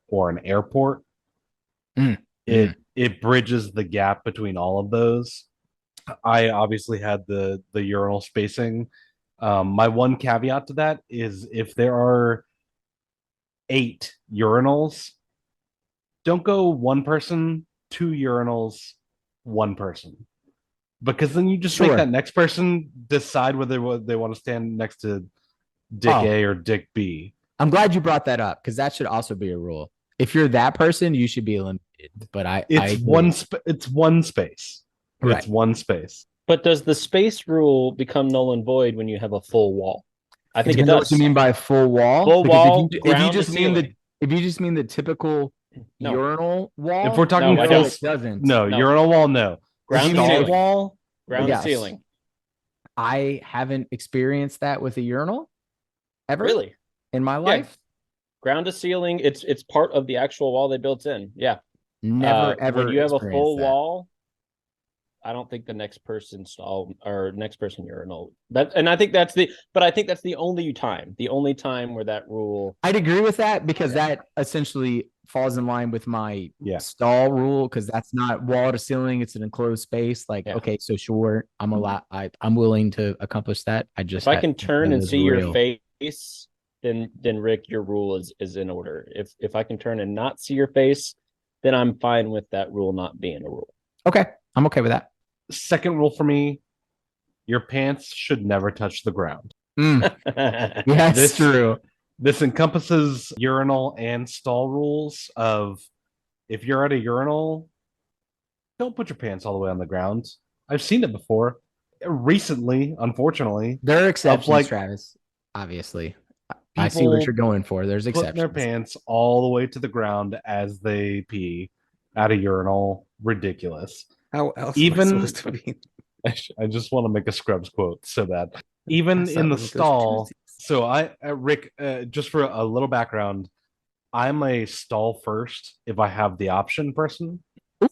or an airport. It bridges the gap between all of those. I obviously had the urinal spacing. My one caveat to that is if there are 8 urinals, don't go 1 person, 2 urinals, 1 person. Because then you just make that next person decide whether they want to stand next to Dick A or Dick B. I'm glad you brought that up because that should also be a rule. If you're that person, you should be eliminated. But it's one space. Right. It's one space. But does the space rule become null and void when you have a full wall? I think it does. What you mean by full wall? Full wall. If you just mean the typical urinal wall. If we're talking it doesn't. No, urinal wall, no. Ground wall, ground to ceiling. I haven't experienced that with a urinal ever. Really? In my life. Ground to ceiling, it's part of the actual wall they built in. Yeah. Never ever. When you have a full wall, I don't think the next person urinal. I think that's the only time where that rule. I'd agree with that because that essentially falls in line with my stall rule because that's not wall to ceiling; it's an enclosed space. Okay, so sure, I'm willing to accomplish that. If I can turn and see your face, then Rick, your rule is in order. If I can turn and not see your face, then I'm fine with that rule not being a rule. Okay, I'm okay with that. Second rule for me, your pants should never touch the ground. Yeah, that's true. This encompasses urinal and stall rules of if you're at a urinal, don't put your pants all the way on the ground. I've seen it before. Recently, unfortunately. There are exceptions, Travis, obviously. I see what you're going for. There's exceptions. Putting their pants all the way to the ground as they pee at a urinal. Ridiculous. How else am I supposed to be? I just want to make a Scrubs quote so that even Pass that in the with those stall. twosies. So Rick, just for a little background, I'm a stall first if I have the option person,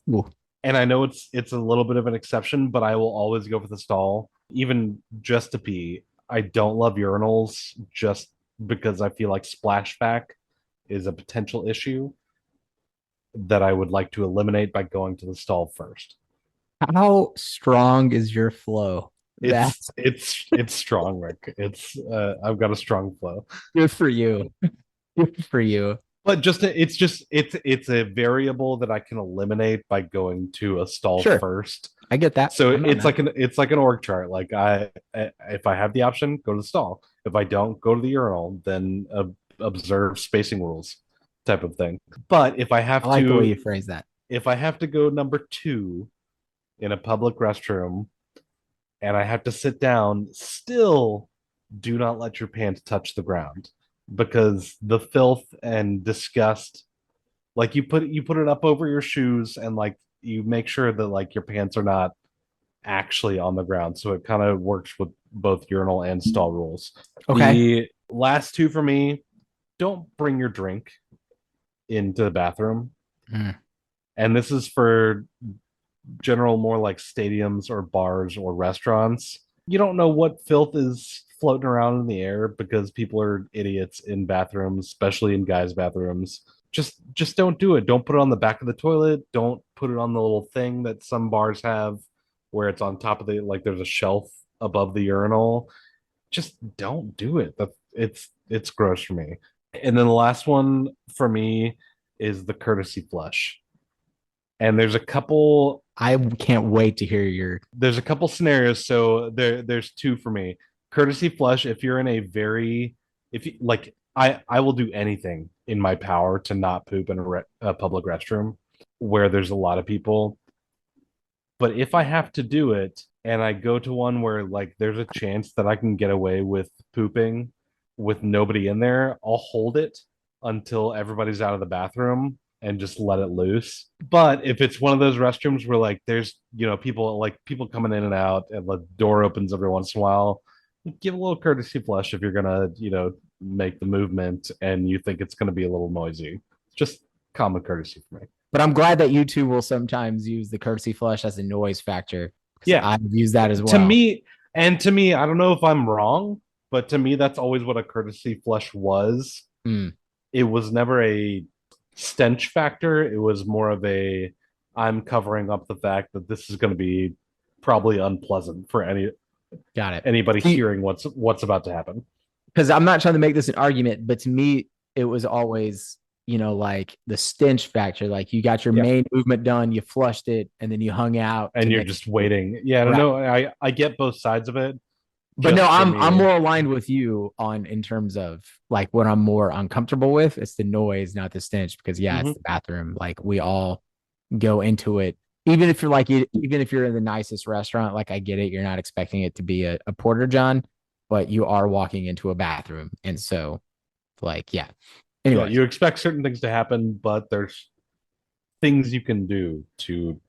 Ooh. and I know it's a little bit of an exception, but I will always go for the stall, even just to pee. I don't love urinals just because I feel like splashback is a potential issue that I would like to eliminate by going to the stall first. How strong is your flow? That's It's strong, Rick. I've got a strong flow. good for you. Good for you. But it's a variable that I can eliminate by going to a stall Sure. first. I get that. So I'm not mad. it's like an org chart. Like if I have the option, go to the stall. If I don't, go to the urinal. Then observe spacing rules, type of thing. But if I have I like the way to, you phrase that. if I have to go number 2 in a public restroom, and I have to sit down, still do not let your pants touch the ground because the filth and disgust, like you put it up over your shoes and like you make sure that like your pants are not actually on the ground. So it kind of works with both urinal and stall rules. Okay. The last 2 for me, don't bring your drink into the bathroom. Mm. And this is for general, more like stadiums or bars or restaurants. You don't know what filth is floating around in the air because people are idiots in bathrooms, especially in guys' bathrooms. Just don't do it. Don't put it on the back of the toilet. Don't put it on the little thing that some bars have where it's on top of the, like there's a shelf above the urinal. Just don't do it. It's gross for me. And then the last one for me is the courtesy flush. And there's a couple There's a couple scenarios. So there's 2 for me. Courtesy flush, if you're in a very, if you like, I will do anything in my power to not poop in a public restroom where there's a lot of people. But if I have to do it and I go to one where like there's a chance that I can get away with pooping with nobody in there, I'll hold it until everybody's out of the bathroom and just let it loose. But if it's one of those restrooms where like there's, people coming in and out and the door opens every once in a while, give a little courtesy flush if you're gonna, make the movement and you think it's gonna be a little noisy. Just common courtesy for me. But I'm glad that you two will sometimes use the courtesy flush as a noise factor. Yeah. I've used that as well. To me, I don't know if I'm wrong, but to me, that's always what a courtesy flush was. Mm. It was never a stench factor. It was more of a, I'm covering up the fact that this is going to be probably unpleasant for anybody hearing what's about to happen. Because I'm not trying to make this an argument, but to me, it was always, like the stench factor. Like you got your main movement done, you flushed it, and then you hung out. And you're just waiting. Yeah, Right. No, I get both sides of it. But no, I'm more aligned with you in terms of like what I'm more uncomfortable with. It's the noise, not the stench, because it's the bathroom. Like we all go into it. Even if you're in the nicest restaurant, like I get it, you're not expecting it to be a porta john, but you are walking into a bathroom. And so anyway, you expect certain things to happen, but there's things you can do to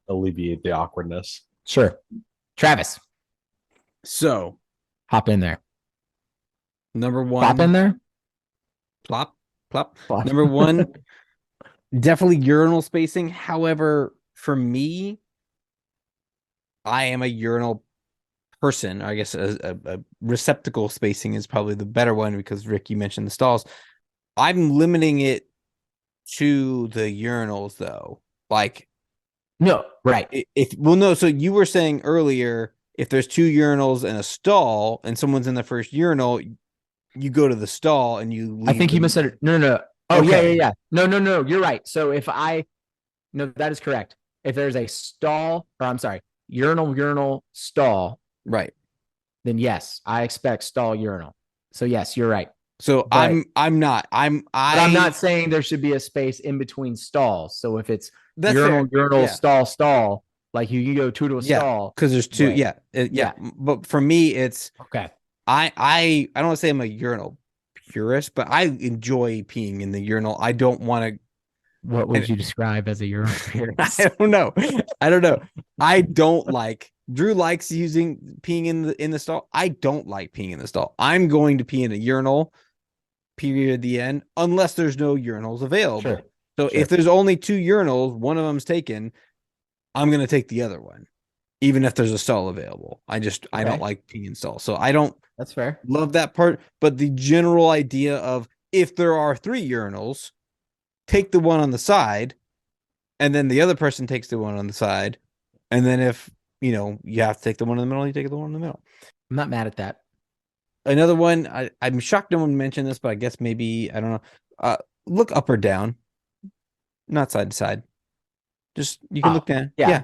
alleviate the awkwardness. Sure. Travis. So hop in there. Number 1. Pop in there. Plop. Plop. Number 1, definitely urinal spacing. However, for me, I am a urinal person. I guess a receptacle spacing is probably the better one because Rick, you mentioned the stalls. I'm limiting it to the urinals though. Like, no, right. So you were saying earlier, if there's 2 urinals and a stall and someone's in the first urinal, you go to the stall and you leave. I think you misunderstood. No. Oh, okay. Yeah. No. You're right. So that is correct. If there's a stall, or I'm sorry, urinal, stall. Right. Then yes, I expect stall urinal. So yes, you're right. So but I'm not saying there should be a space in between stalls. So if it's urinal, stall, like you go 2 to a stall. Because there's 2. But for me, it's okay. I don't want to say I'm a urinal purist, but I enjoy peeing in the urinal. I don't want to What would you describe as a urinal appearance? I don't know. I don't like. Drew likes peeing in the stall. I don't like peeing in the stall. I'm going to pee in a urinal. Period. At the end, unless there's no urinals available. Sure. So if there's only 2 urinals, one of them's taken, I'm gonna take the other one, even if there's a stall available. I don't like peeing in stalls, so I don't That's fair. love that part. But the general idea of if there are 3 urinals, take the one on the side, and then the other person takes the one on the side, and then if you have to take the one in the middle, you take the one in the middle. I'm not mad at that. Another one, I'm shocked no one mentioned this, but I guess maybe I don't know. Look up or down, not side to side. Just you can look down. yeah.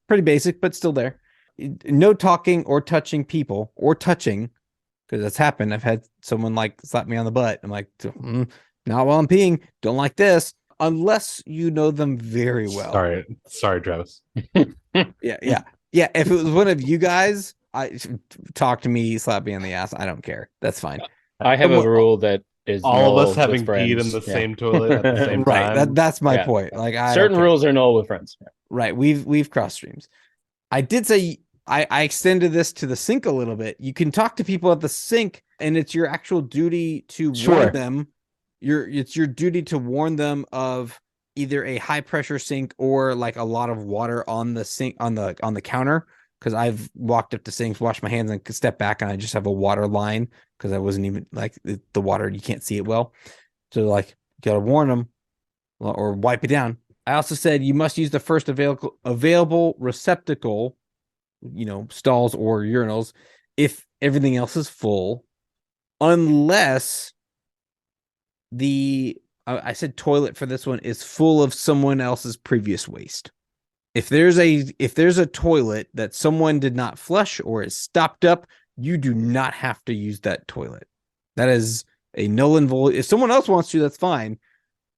Pretty basic, but still there. No talking or touching people or touching, because that's happened. I've had someone like slap me on the butt. I'm like, not while I'm peeing. Don't like this unless you know them very well. Sorry, Travis. Yeah. If it was one of you guys, talk to me, slap me on the ass. I don't care. That's fine. I have a rule that is All null of us with having friends. peed in the same toilet at the same Right. time. That's my Yeah. point. Like Certain rules are null with friends. Right. We've crossed streams. I did say I extended this to the sink a little bit. You can talk to people at the sink, and it's your actual duty to warn them. It's your duty to warn them of either a high pressure sink or like a lot of water on the sink on the counter. Because I've walked up to sinks, washed my hands, and step back, and I just have a water line because I wasn't even like the water. You can't see it well, so like you gotta warn them or wipe it down. I also said you must use the first available receptacle, stalls or urinals, if everything else is full, unless I said toilet for this one is full of someone else's previous waste. If there's a toilet that someone did not flush or is stopped up, you do not have to use that toilet. That is a null and void. If someone else wants to, that's fine.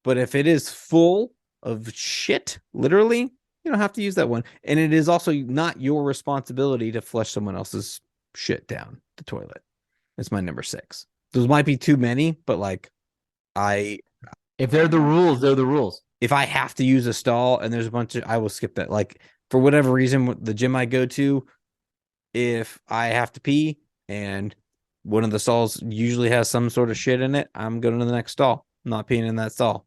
But if it is full of shit, literally, you don't have to use that one. And it is also not your responsibility to flush someone else's shit down the toilet. It's my number 6. Those might be too many, but like If they're the rules, they're the rules. if I have to use a stall and there's a bunch of, I will skip that. Like for whatever reason, the gym I go to, if I have to pee and one of the stalls usually has some sort of shit in it, I'm going to the next stall. I'm not peeing in that stall.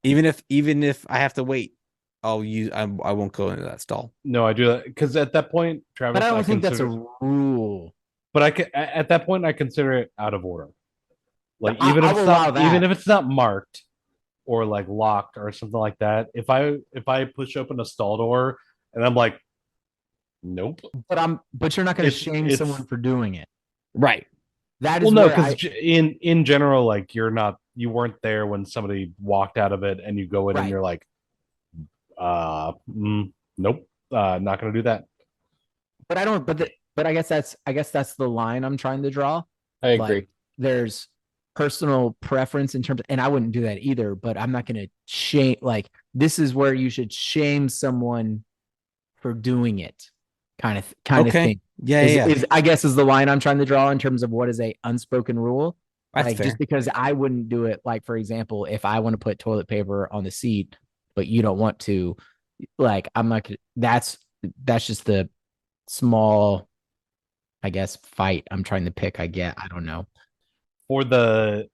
Even if I have to wait, I won't go into that stall. No, I do that because at that point, Travis. But I don't think that's a rule. But at that point I consider it out of order. Like I even if it's not marked or like locked or something like that. If I push open a stall door and I'm like, nope. But you're not going to shame someone for doing it, right? That is because in general, like you weren't there when somebody walked out of it, and you go in and you're like, nope, not going to do that. But I don't. But I guess that's the line I'm trying to draw. I agree. Like, there's personal preference in terms of, and I wouldn't do that either, but I'm not going to shame. Like, this is where you should shame someone for doing it, kind of thing. Yeah. I guess is the line I'm trying to draw in terms of what is a unspoken rule. That's like fair. Just because I wouldn't do it, like for example, if I want to put toilet paper on the seat, but you don't want to, like I'm not. That's just the small, I guess, fight I'm trying to pick. I don't know. For the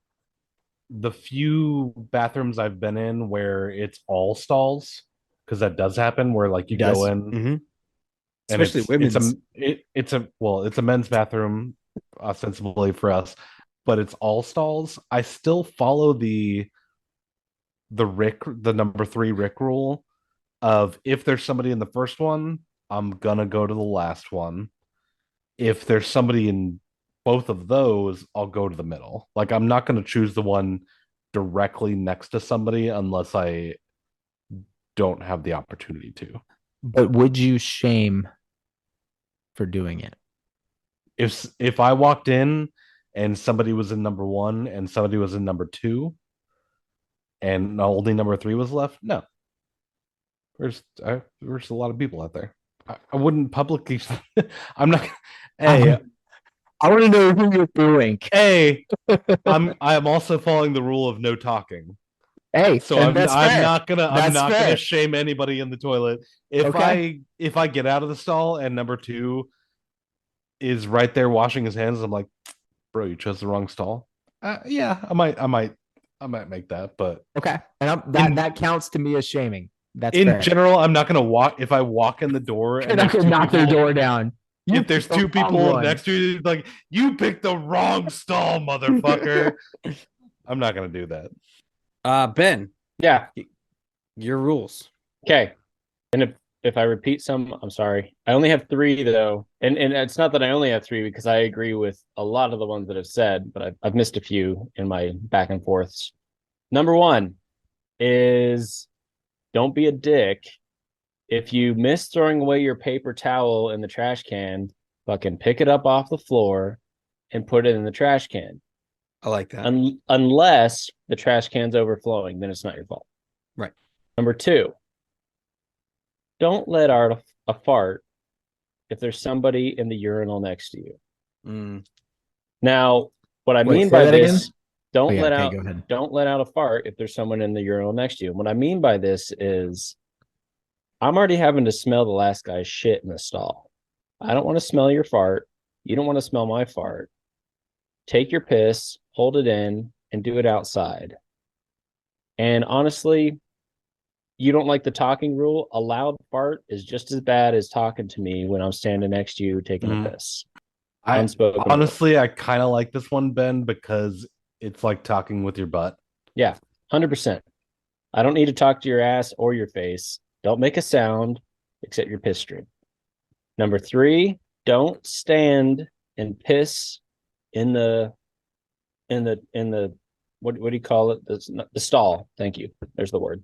few bathrooms I've been in where it's all stalls, because that does happen, where like you go in, Mm-hmm. and Especially women's. It's a men's bathroom, ostensibly for us, but it's all stalls. I still follow the number 3 Rick rule of if there's somebody in the first one, I'm gonna go to the last one. If there's somebody in both of those, I'll go to the middle. Like I'm not going to choose the one directly next to somebody unless I don't have the opportunity to. But would you shame for doing it? If I walked in and somebody was in number 1 and somebody was in number 2 and only number 3 was left, no. There's a lot of people out there. I wouldn't publicly. I'm not. Hey, I want to know who you're booing. Hey, I'm also following the rule of no talking. Hey, So and I'm that's I'm fair. not gonna I'm That's not fair. gonna shame anybody in the toilet. If I get out of the stall and number two is right there washing his hands, I'm like, bro, you chose the wrong stall. Yeah, I might make that, but Okay, and In- that counts to me as shaming. That's in fair. general, I'm not gonna walk if I walk in the door You're and not there's gonna two knock their people. door down. You If there's picked the two wrong people one. next to you, like you picked the wrong stall, motherfucker. I'm not gonna do that. Ben, Yeah. your rules. Okay. And if I repeat some, I'm sorry. I only have three though, and it's not that I only have three because I agree with a lot of the ones that I've said, but I've missed a few in my back and forths. Number one is don't be a dick. If you miss throwing away your paper towel in the trash can, fucking pick it up off the floor and put it in the trash can. I like that. Unless the trash can's overflowing, then it's not your fault. Right. Number two, don't let out a fart if there's somebody in the urinal next to you. Mm. Now, what I Wait, mean say by that this, again? don't Oh, yeah, let okay, out go ahead. don't let out a fart if there's someone in the urinal next to you. What I mean by this is I'm already having to smell the last guy's shit in the stall. I don't want to smell your fart. You don't want to smell my fart. Take your piss, hold it in, and do it outside. And honestly, you don't like the talking rule. A loud fart is just as bad as talking to me when I'm standing next to you taking a piss. I Unspoken rule. honestly, I kind of like this one, Ben, because it's like talking with your butt. Yeah, 100%. I don't need to talk to your ass or your face. Don't make a sound except your piss stream. Number three, don't stand and piss in the what do you call it? The stall. Thank you. There's the word.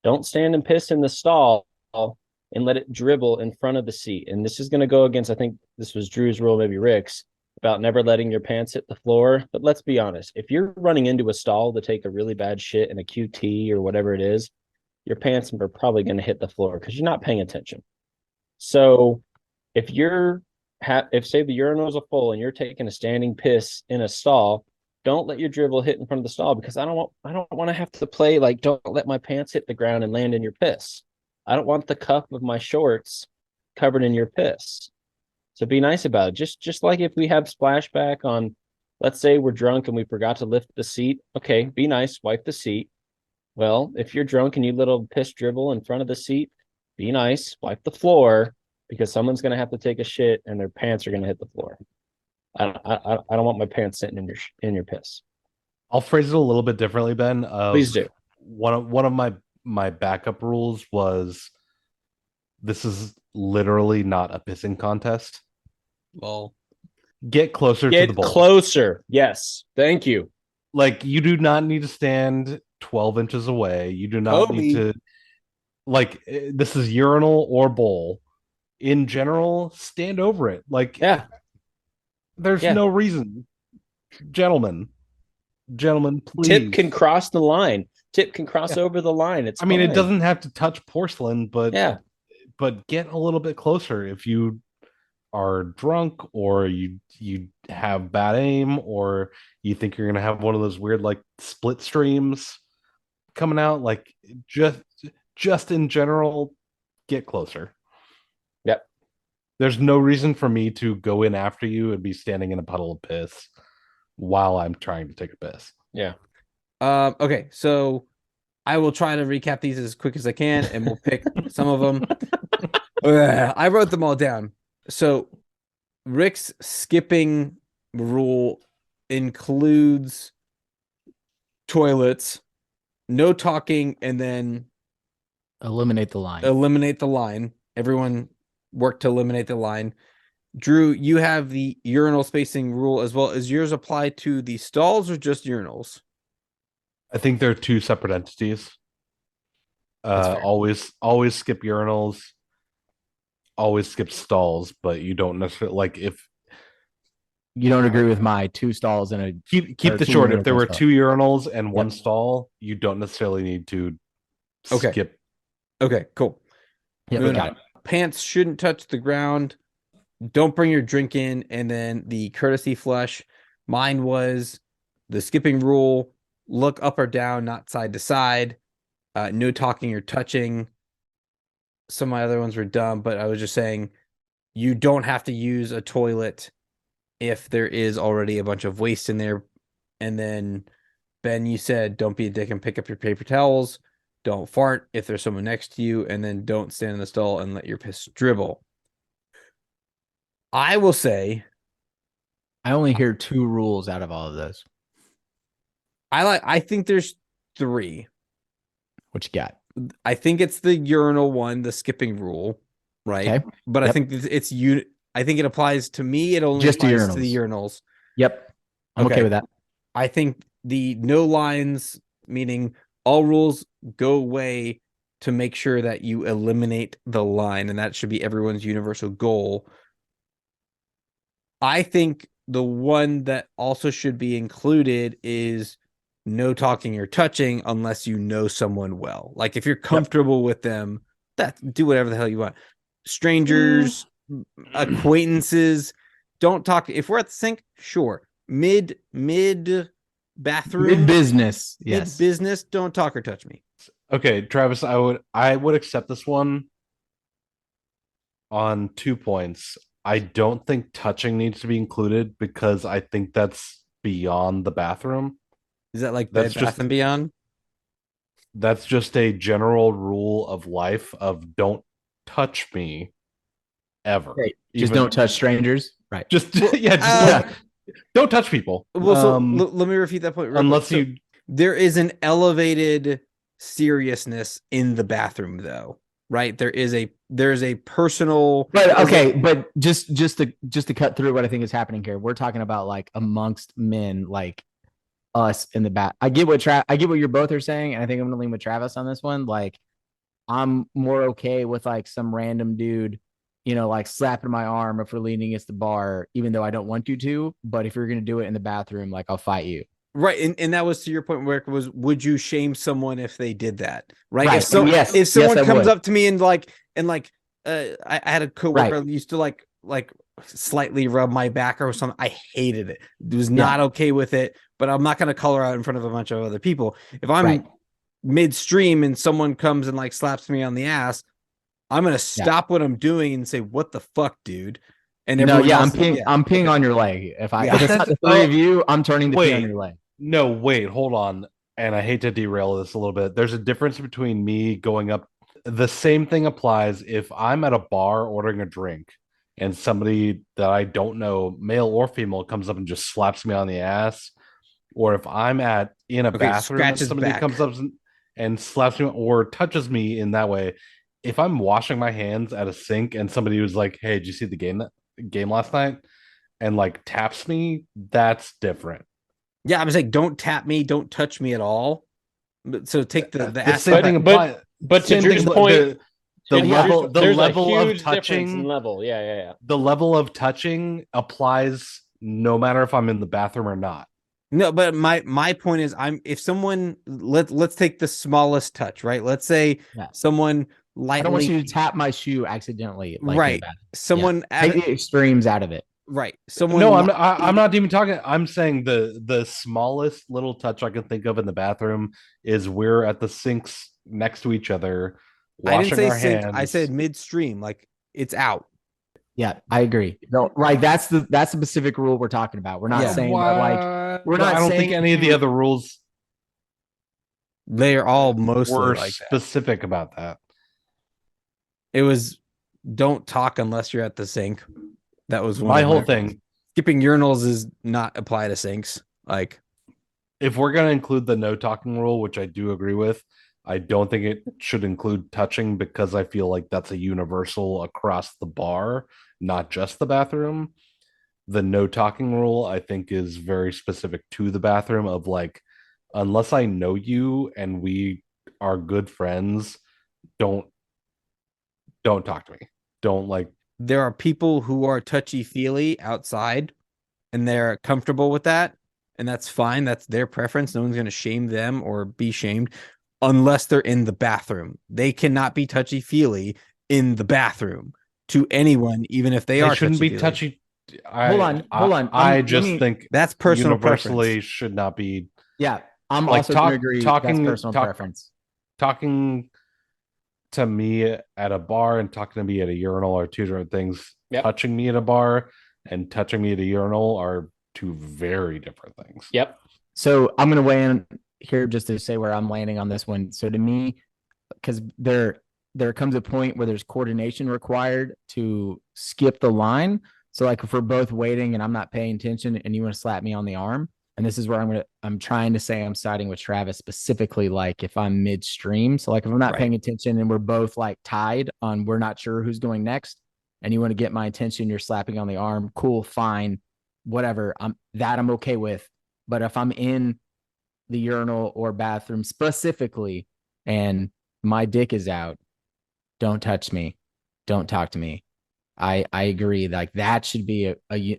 Don't stand and piss in the stall and let it dribble in front of the seat. And this is going to go against, I think this was Drew's rule, maybe Rick's, about never letting your pants hit the floor. But let's be honest, if you're running into a stall to take a really bad shit in a QT or whatever it is, your pants are probably going to hit the floor because you're not paying attention. So if if say the urinals are full and you're taking a standing piss in a stall, don't let your dribble hit in front of the stall because I don't want to have to play like don't let my pants hit the ground and land in your piss. I don't want the cuff of my shorts covered in your piss. So be nice about it. Just like if we have splashback on, let's say we're drunk and we forgot to lift the seat. Okay, be nice, wipe the seat. Well, if you're drunk and you little piss dribble in front of the seat, be nice, wipe the floor because someone's going to have to take a shit and their pants are going to hit the floor. I don't want my pants sitting in your piss. I'll phrase it a little bit differently, Ben. Please do. One of my backup rules was this is literally not a pissing contest. Well, get closer to the Get bowl. closer. Yes. Thank you. Like you do not need to stand 12 inches away. You do not need to like this is urinal or bowl. In general, stand over it. Like Yeah. There's no reason. Gentlemen, please. Tip can cross the line. Tip can cross over the line. It's it fine. doesn't have to touch porcelain, but but get a little bit closer if you are drunk or you have bad aim or you think you're gonna have one of those weird like split streams coming out. Like just in general, get closer. Yep. There's no reason for me to go in after you and be standing in a puddle of piss while I'm trying to take a piss. Yeah. Okay, so I will try to recap these as quick as I can, and we'll pick some of them. I wrote them all down. So Rick's skipping rule includes toilets, no talking, and then eliminate the line. Eliminate the line. Everyone work to eliminate the line. Drew, you have the urinal spacing rule as well. Is yours apply to the stalls or just urinals? I think they're two separate entities. Always skip urinals, always skip stalls, but you don't necessarily like if you don't agree with my two stalls and a keep the short. If there were two urinals and one stall, you don't necessarily need to skip. Okay, cool. Yeah, got it. Pants shouldn't touch the ground. Don't bring your drink in, and then the courtesy flush. Mine was the skipping rule. look up or down, not side to side. No talking or touching. Some of my other ones were dumb, but I was just saying you don't have to use a toilet if there is already a bunch of waste in there. And then, Ben, you said don't be a dick and pick up your paper towels. Don't fart if there's someone next to you, and then don't stand in the stall and let your piss dribble. I will say, I only hear 2 rules out of all of those. I think there's 3. What you got? I think it's the urinal one, the skipping rule, right? Okay. But I Yep. think it's I think it applies to me. It only Just to applies to the urinals. Yep. I'm okay with that. I think the no lines, meaning all rules go away to make sure that you eliminate the line, and that should be everyone's universal goal. I think the one that also should be included is no talking or touching unless you know someone well. Like if you're comfortable with them, do whatever the hell you want. Strangers, acquaintances, don't talk. If we're at the sink, sure. Mid bathroom, Mid business. Yes. business, don't talk or touch me. Okay, Travis, I would accept this one on 2 points. I don't think touching needs to be included because I think that's beyond the bathroom. Is that like That's Bed Bath just- and Beyond? That's just a general rule of life of don't touch me ever. Right. Just Even- don't touch strangers. Right. Just yeah, don't touch people. Well, so let me repeat that point. real quick. Unless So you there is an elevated seriousness in the bathroom, though, right? There's a personal. But okay, but just to cut through what I think is happening here, we're talking about like amongst men, like us in the back. I get what you're both are saying, and I think I'm gonna lean with Travis on this one. Like, I'm more okay with like some random dude, like slapping my arm if we're leaning against the bar, even though I don't want you to. But if you're gonna do it in the bathroom, like I'll fight you. Right, and that was to your point where it was, would you shame someone if they did that? Right. Right. Yes. If someone Yes, I comes would. up to me and I had a coworker Right. used to like slightly rub my back or something. I hated it. Was not okay with it. But I'm not going to color out in front of a bunch of other people. If I'm Right. midstream and someone comes and like slaps me on the ass, I'm going to stop what I'm doing and say, "What the fuck, dude?" And No, everyone yeah, else, I'm peeing on your leg. If Yeah. it's not the 3 of you, I'm turning to pee on Wait. your leg. No, wait, hold on. And I hate to derail this a little bit. There's a difference between me going up. The same thing applies if I'm at a bar ordering a drink and somebody that I don't know, male or female, comes up and just slaps me on the ass. Or if I'm in a bathroom and scratches somebody back. comes up and slaps me or touches me in that way. If I'm washing my hands at a sink and somebody was like, "Hey, did you see the game last night?" and like taps me, that's different. Yeah, I was like, don't tap me, don't touch me at all. But so take the The ass. same thing applies. But to Same Drew's thing, point, the to level Drew's- the there's level a of huge difference in touching level. Yeah. the level of touching applies no matter if I'm in the bathroom or not. No, but my point is, if someone let's take the smallest touch, right? Let's say Yeah. someone I don't want lightly, you to tap my shoe accidentally. Like, in the right? bathroom. Someone Take the extremes out of it. right? Someone No, I'm not even talking. I'm saying the smallest little touch I can think of in the bathroom is we're at the sinks next to each other, I washing didn't say our sink. hands. I said midstream, like it's out. Yeah, I agree. No, right. That's the specific rule we're talking about. We're not Yeah. saying that, like we're But not I don't saying think any of the other rules They are all mostly were like that. specific about that. It was don't talk unless you're at the sink. That was one My of whole thing. Skipping urinals is not apply to sinks. Like If we're going to include the no talking rule, which I do agree with, I don't think it should include touching because I feel like that's a universal across the bar, not just the bathroom. The no talking rule, I think, is very specific to the bathroom of like, unless I know you and we are good friends, don't talk to me. Don't like there are people who are touchy feely outside and they're comfortable with that. And that's fine. That's their preference. No one's going to shame them or be shamed unless they're in the bathroom. They cannot be touchy feely in the bathroom to anyone, even if they are shouldn't be touchy-feely. touchy. Hold on. I Let just me- think That's personal universally preference. should not be. Yeah, I'm Like, also talk- gonna agree. talking- That's personal talk- preference. Talking to me at a bar and talking to me at a urinal are two different things. Yep. Touching me at a bar and touching me at a urinal are two very different things. Yep. So I'm gonna weigh in here just to say where I'm landing on this one. So to me, because there comes a point where there's coordination required to skip the line. So like if we're both waiting and I'm not paying attention and you want to slap me on the arm, and this is where I'm trying to say I'm siding with Travis specifically, like if I'm midstream. So like if I'm not Right. paying attention and we're both like tied on we're not sure who's going next, and you want to get my attention, you're slapping on the arm, cool, fine, whatever. I'm okay with. But if I'm in the urinal or bathroom specifically and my dick is out, don't touch me, don't talk to me. I agree. Like that should be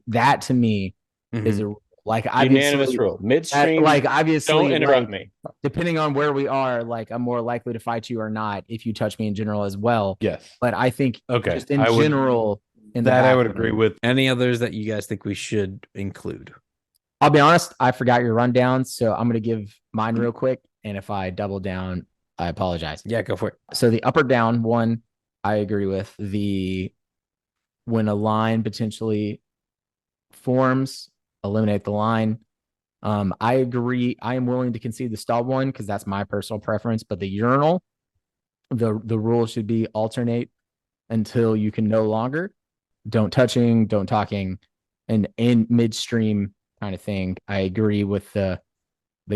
that to me is a like Unanimous obviously rule. Midstream. like obviously don't interrupt like, me. depending on where we are, like I'm more likely to fight you or not if you touch me in general as well. Yes. But I think Okay. just in I would- general, in the that I would bathroom- agree with. Any others that you guys think we should include? I'll be honest, I forgot your rundown, so I'm gonna give mine real quick. And if I double down, I apologize. Yeah, go for it. So the up or down one, I agree with. When a line potentially forms, eliminate the line. I agree. I am willing to concede the stall one because that's my personal preference. But the urinal, the rule should be alternate until you can no longer. Don't touching, don't talking, and in midstream kind of thing. I agree with the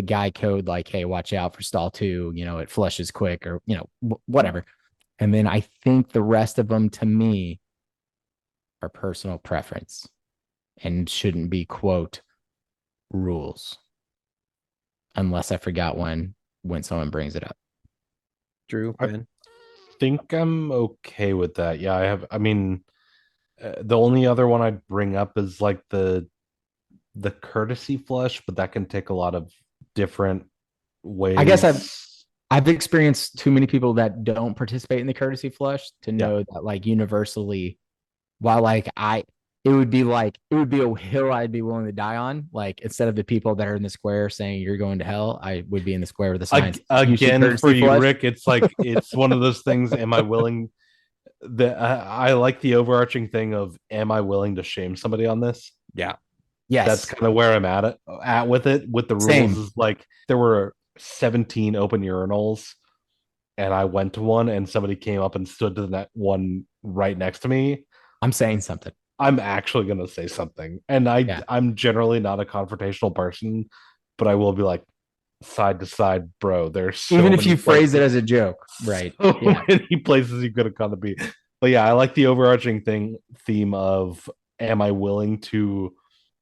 guy code, like, hey, watch out for stall 2, it flushes quick, or whatever. And then I think the rest of them to me are personal preference and shouldn't be quote rules unless I forgot when someone brings it up. Drew, Ben. Think I'm okay with that. Yeah, I mean, the only other one I'd bring up is like the courtesy flush, but that can take a lot of different ways. I guess I've experienced too many people that don't participate in the courtesy flush to know that like universally, while like it would be a hill I'd be willing to die on. Like instead of the people that are in the square saying you're going to hell, I would be in the square with the signs. Again, for you, flush. Rick, it's like it's one of those things. Am I willing? I like the overarching thing of am I willing to shame somebody on this? Yeah. Yes. That's kind of where I'm at with it. With the rules, Same. is like there were 17 open urinals, and I went to one, and somebody came up and stood to that one right next to me. I'm saying something. I'm actually gonna say something, and I'm generally not a confrontational person, but I will be like side to side, bro. There's so Even if many you phrase it places- as a joke, right? so Yeah. many places you could have gone to be. But yeah, I like the overarching theme of am I willing to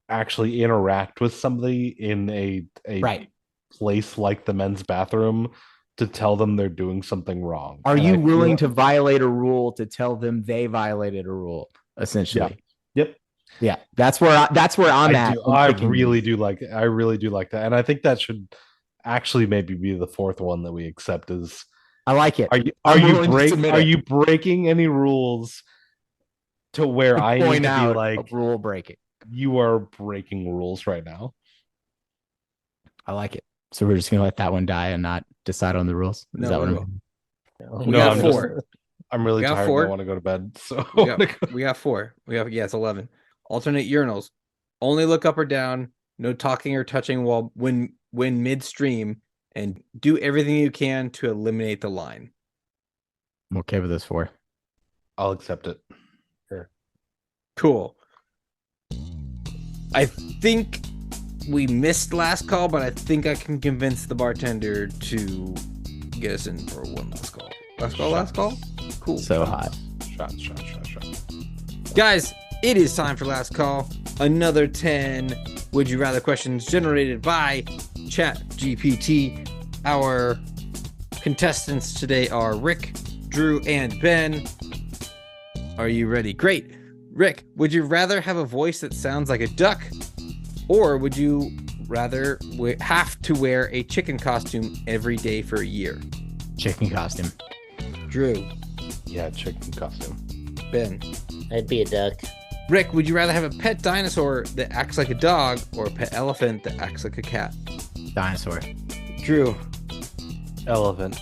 actually interact with somebody in a Right. place like the men's bathroom to tell them they're doing something wrong. Are And you I feel- willing to violate a rule to tell them they violated a rule? Essentially. Yep. Yeah. That's where I'm at. I really do like that, and I think that should actually maybe be the fourth one that we accept. Is I like it. are I'm you breaking any rules to where I need point to out be like rule breaking. you are breaking rules right now? I like it. So we're just gonna let that one die and not decide on the rules. Is No, that what we I'm? will. We got four. I'm really We got tired. four. I want to go to bed. So We got four. It's 11. Alternate urinals. Only look up or down. No talking or touching while when midstream, and do everything you can to eliminate the line. I'm okay with this 4. I'll accept it. Cool. I think we missed last call, but I think I can convince the bartender to get us in for one last call. Last call? Cool. So hot. Shots. Guys, it is time for last call. Another 10 would you rather questions generated by ChatGPT. Our contestants today are Rick, Drew, and Ben. Are you ready? Great. Rick, would you rather have a voice that sounds like a duck, or would you rather have to wear a chicken costume every day for a year? Chicken costume. Drew, Yeah, chicken costume. Ben. I'd be a duck. Rick, would you rather have a pet dinosaur that acts like a dog or a pet elephant that acts like a cat? Dinosaur. Drew. Elephant.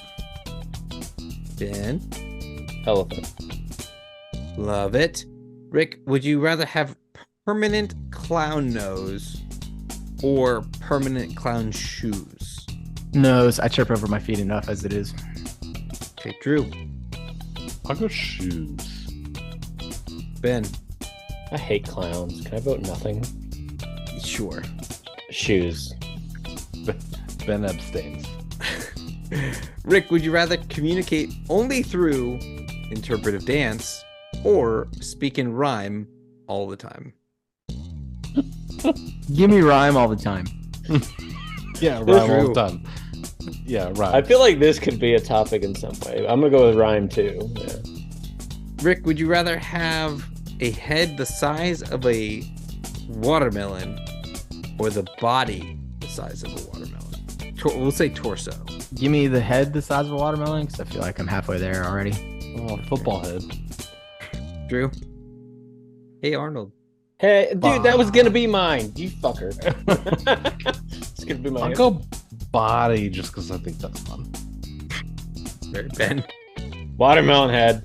Ben. Elephant. Love it. Rick, would you rather have permanent clown nose or permanent clown shoes? Nose. I trip over my feet enough as it is. Okay, Drew. I'll go shoes. Ben. I hate clowns. Can I vote nothing? Sure. Shoes. Ben abstains. Rick, would you rather communicate only through interpretive dance or speak in rhyme all the time? Give me rhyme all the time. Yeah, This rhyme all Drew. the time. Yeah, rhyme. I feel like this could be a topic in some way. I'm gonna go with rhyme too. Yeah. Rick, would you rather have a head the size of a watermelon or the body the size of a watermelon? We'll say torso. Give me the head the size of a watermelon because I feel like I'm halfway there already. Oh, football head. Drew? Hey, Arnold. Hey, dude, that was gonna be mine. You fucker. It's gonna be I'll mine. go body just because I think that's fun. Very Ben. Watermelon head.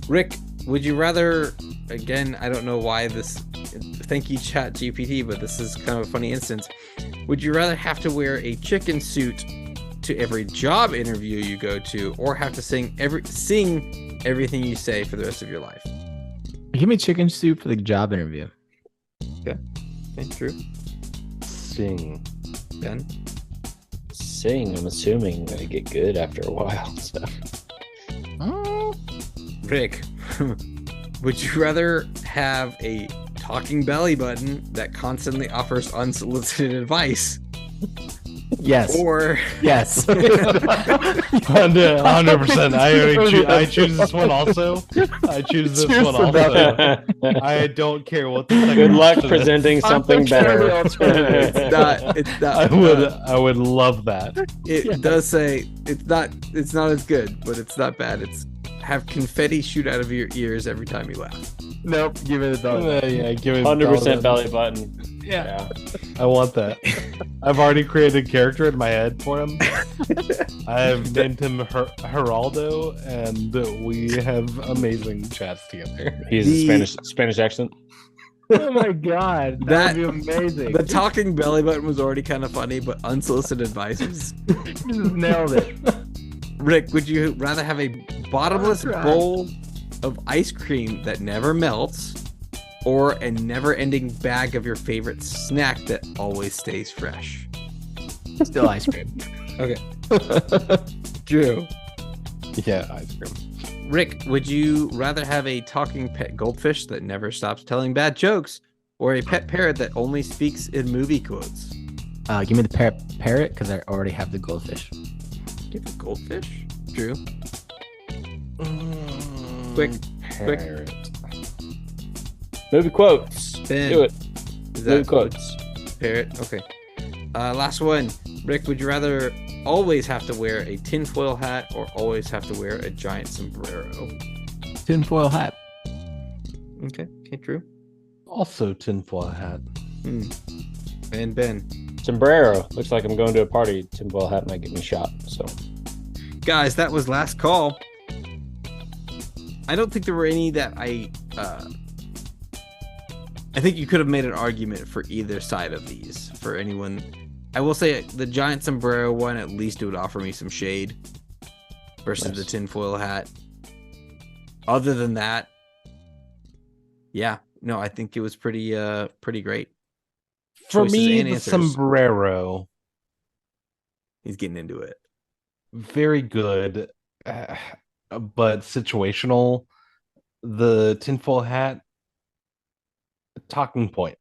Rick, would you rather, again, I don't know why this, thank you Chat GPT, but this is kind of a funny instance. Would you rather have to wear a chicken suit to every job interview you go to or have to sing everything you say for the rest of your life? Give me chicken soup for the job interview. Okay, Drew. Sing. Ben. Sing, I'm assuming I get good after a while. So. Rick, would you rather have a talking belly button that constantly offers unsolicited advice Yes. or Yes. 100%. I choose this one also. I choose this Choose one the also. better. I don't care what the second Good luck option is. presenting something better. it's not I would love that. it does say it's not as good, but it's not bad. It's have confetti shoot out of your ears every time you laugh. Nope. Give it a dog. Yeah, give me 100% belly button. Yeah. I want that. I've already created a character in my head for him. I've named him Geraldo, and we have amazing chats together. He's The- a Spanish accent. Oh my god. That That- would be amazing. The talking belly button was already kind of funny, but unsolicited advice was. You just nailed it. Rick, would you rather have a bottomless That's right. bowl of ice cream that never melts or a never-ending bag of your favorite snack that always stays fresh? Still ice cream. Okay. Drew. Yeah, ice cream. Rick, would you rather have a talking pet goldfish that never stops telling bad jokes or a pet parrot that only speaks in movie quotes? Give me the parrot because I already have the goldfish. Give a goldfish? Drew. Quick. Parrot. Movie quotes. Ben. Do it. Is Movie that quotes. parrot? Okay. Last one. Rick, would you rather always have to wear a tinfoil hat or always have to wear a giant sombrero? Tinfoil hat. Okay. Okay, Drew. Also tinfoil hat. And Ben. Sombrero. Looks like I'm going to a party. Tinfoil hat might get me shot. So Guys, that was last call. I don't think there were any that I think you could have made an argument for either side of these. For anyone, I will say the giant sombrero one, at least it would offer me some shade versus the Nice. tinfoil hat. Other than that, yeah, no, I think it was pretty great. For Choices me, and the answers. sombrero, He's getting into it. very good, but situational. The tinfoil hat, talking point.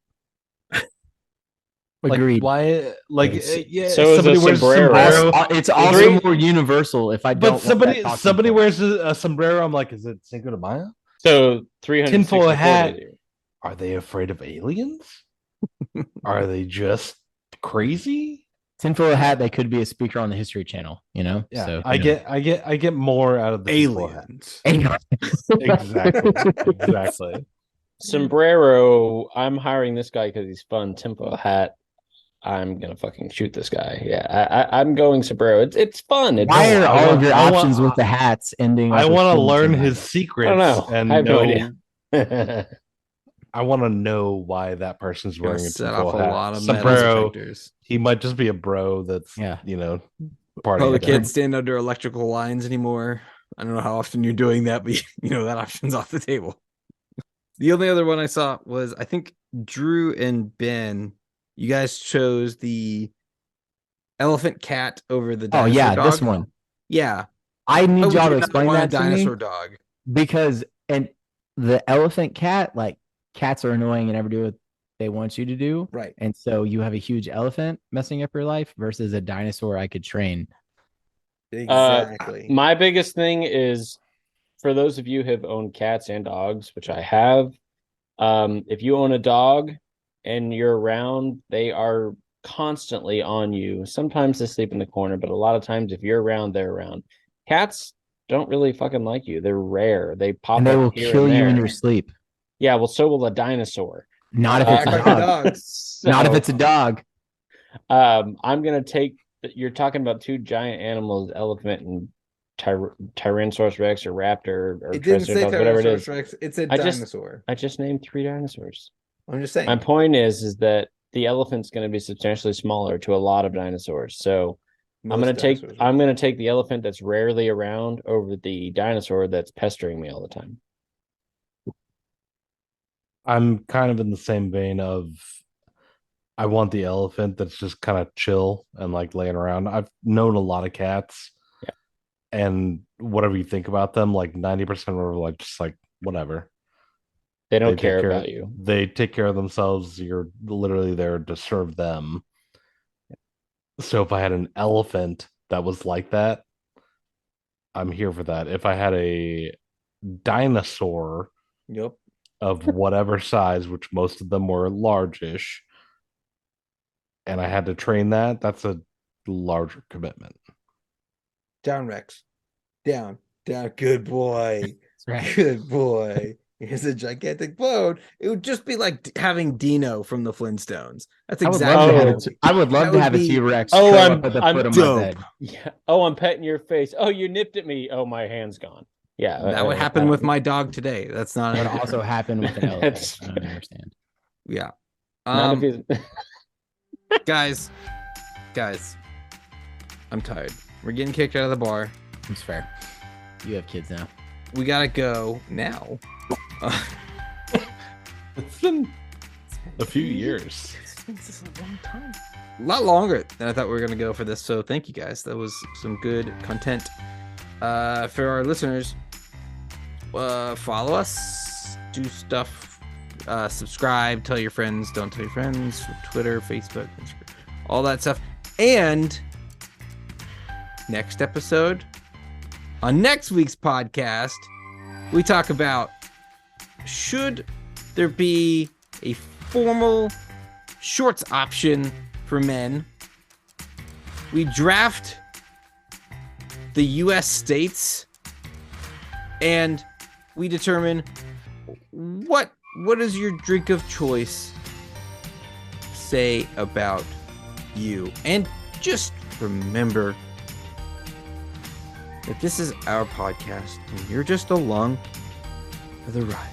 Agreed. Like why? Like Yes. yeah. So is a somebody wears sombrero. It's also Agree? more universal if I don't. but want somebody that talking somebody point. wears a sombrero. I'm like, is it Cinco de Mayo? So 300 Tinfoil hat. Are they afraid of aliens? Are they just crazy? Tinfoil hat. They could be a speaker on the History Channel. You know. Yeah, So, I get more out of the tinfoil hat. Aliens. Exactly. Exactly. Sombrero. I'm hiring this guy because he's fun. Tinfoil hat. I'm gonna fucking shoot this guy. Yeah, I'm going sombrero. It's fun. It's Why are I all want- of your I want- options with the hats ending? I up with want to shooting learn somebody? his secrets. I don't know. And I have no know- idea. I want to know why that person's Gonna wearing a set tinfoil off a hat. lot of metal Sombrero. detectors. He might just be a bro that's Yeah. partying. Probably with can't him. stand under electrical lines anymore. I don't know how often you're doing that, but that option's off the table. The only other one I saw was I think Drew and Ben. You guys chose the elephant cat over the Oh dinosaur yeah, dog. this one. Yeah. I Why need would y'all you to not explain want that a to me dinosaur dog. because the elephant cat, like cats are annoying and never do what they want you to do, Right. and so you have a huge elephant messing up your life versus a dinosaur I could train. Exactly. My biggest thing is for those of you who have owned cats and dogs, which I have. If you own a dog and you're around, they are constantly on you. Sometimes they sleep in the corner, but a lot of times if you're around, they're around. Cats don't really fucking like you. They're rare. They pop And they up will here kill and you in there. your sleep. Yeah, well, so will a dinosaur. Not if it's a Act like dog. dogs. Not if So, it's a dog. I'm gonna take. You're talking about two giant animals, elephant and Tyrannosaurus Rex or Raptor or It didn't say Triceratops, whatever it Tyrannosaurus is. Rex. It said I just- dinosaur. I just named 3 dinosaurs. I'm just saying. My point is that the elephant's going to be substantially smaller to a lot of dinosaurs. So I'm Most dinosaurs are. going to take the elephant that's rarely around over the dinosaur that's pestering me all the time. I'm kind of in the same vein of I want the elephant that's just kind of chill and like laying around. I've known a lot of cats. Yeah. And whatever you think about them, like 90% are like just like whatever. They don't They take care care- about you. They take care of themselves. You're literally there to serve them. So if I had an elephant that was like that, I'm here for that. If I had a dinosaur Yep. of whatever size, which most of them were large-ish, and I had to train that, that's a larger commitment. Down, Rex. Down. Down. Good boy. That's right. Good boy. Here's a gigantic bone. It would just be like having Dino from the Flintstones. That's I would exactly. love to have Oh. a I would love That to would have a be- T-Rex. Oh, show I'm- up at the I'm foot of dope. my bed. Yeah. Oh, I'm petting your face. Oh, you nipped at me. Oh, my hand's gone. Yeah. That would happen with my dog today. That's not. That would also happen with an elephant. That's- I don't understand. Yeah. Not if he's- Guys, I'm tired. We're getting kicked out of the bar. It's fair. You have kids now. We gotta go now. It's been a few years. A lot longer than I thought we were gonna go for this. So thank you guys. That was some good content. For our listeners, follow us, do stuff, subscribe, tell your friends, don't tell your friends, Twitter, Facebook, Instagram, all that stuff. And next episode, on next week's podcast, we talk about should there be a formal shorts option for men. We draft the US states and we determine what does your drink of choice say about you. And just remember that this is our podcast and you're just along for the ride.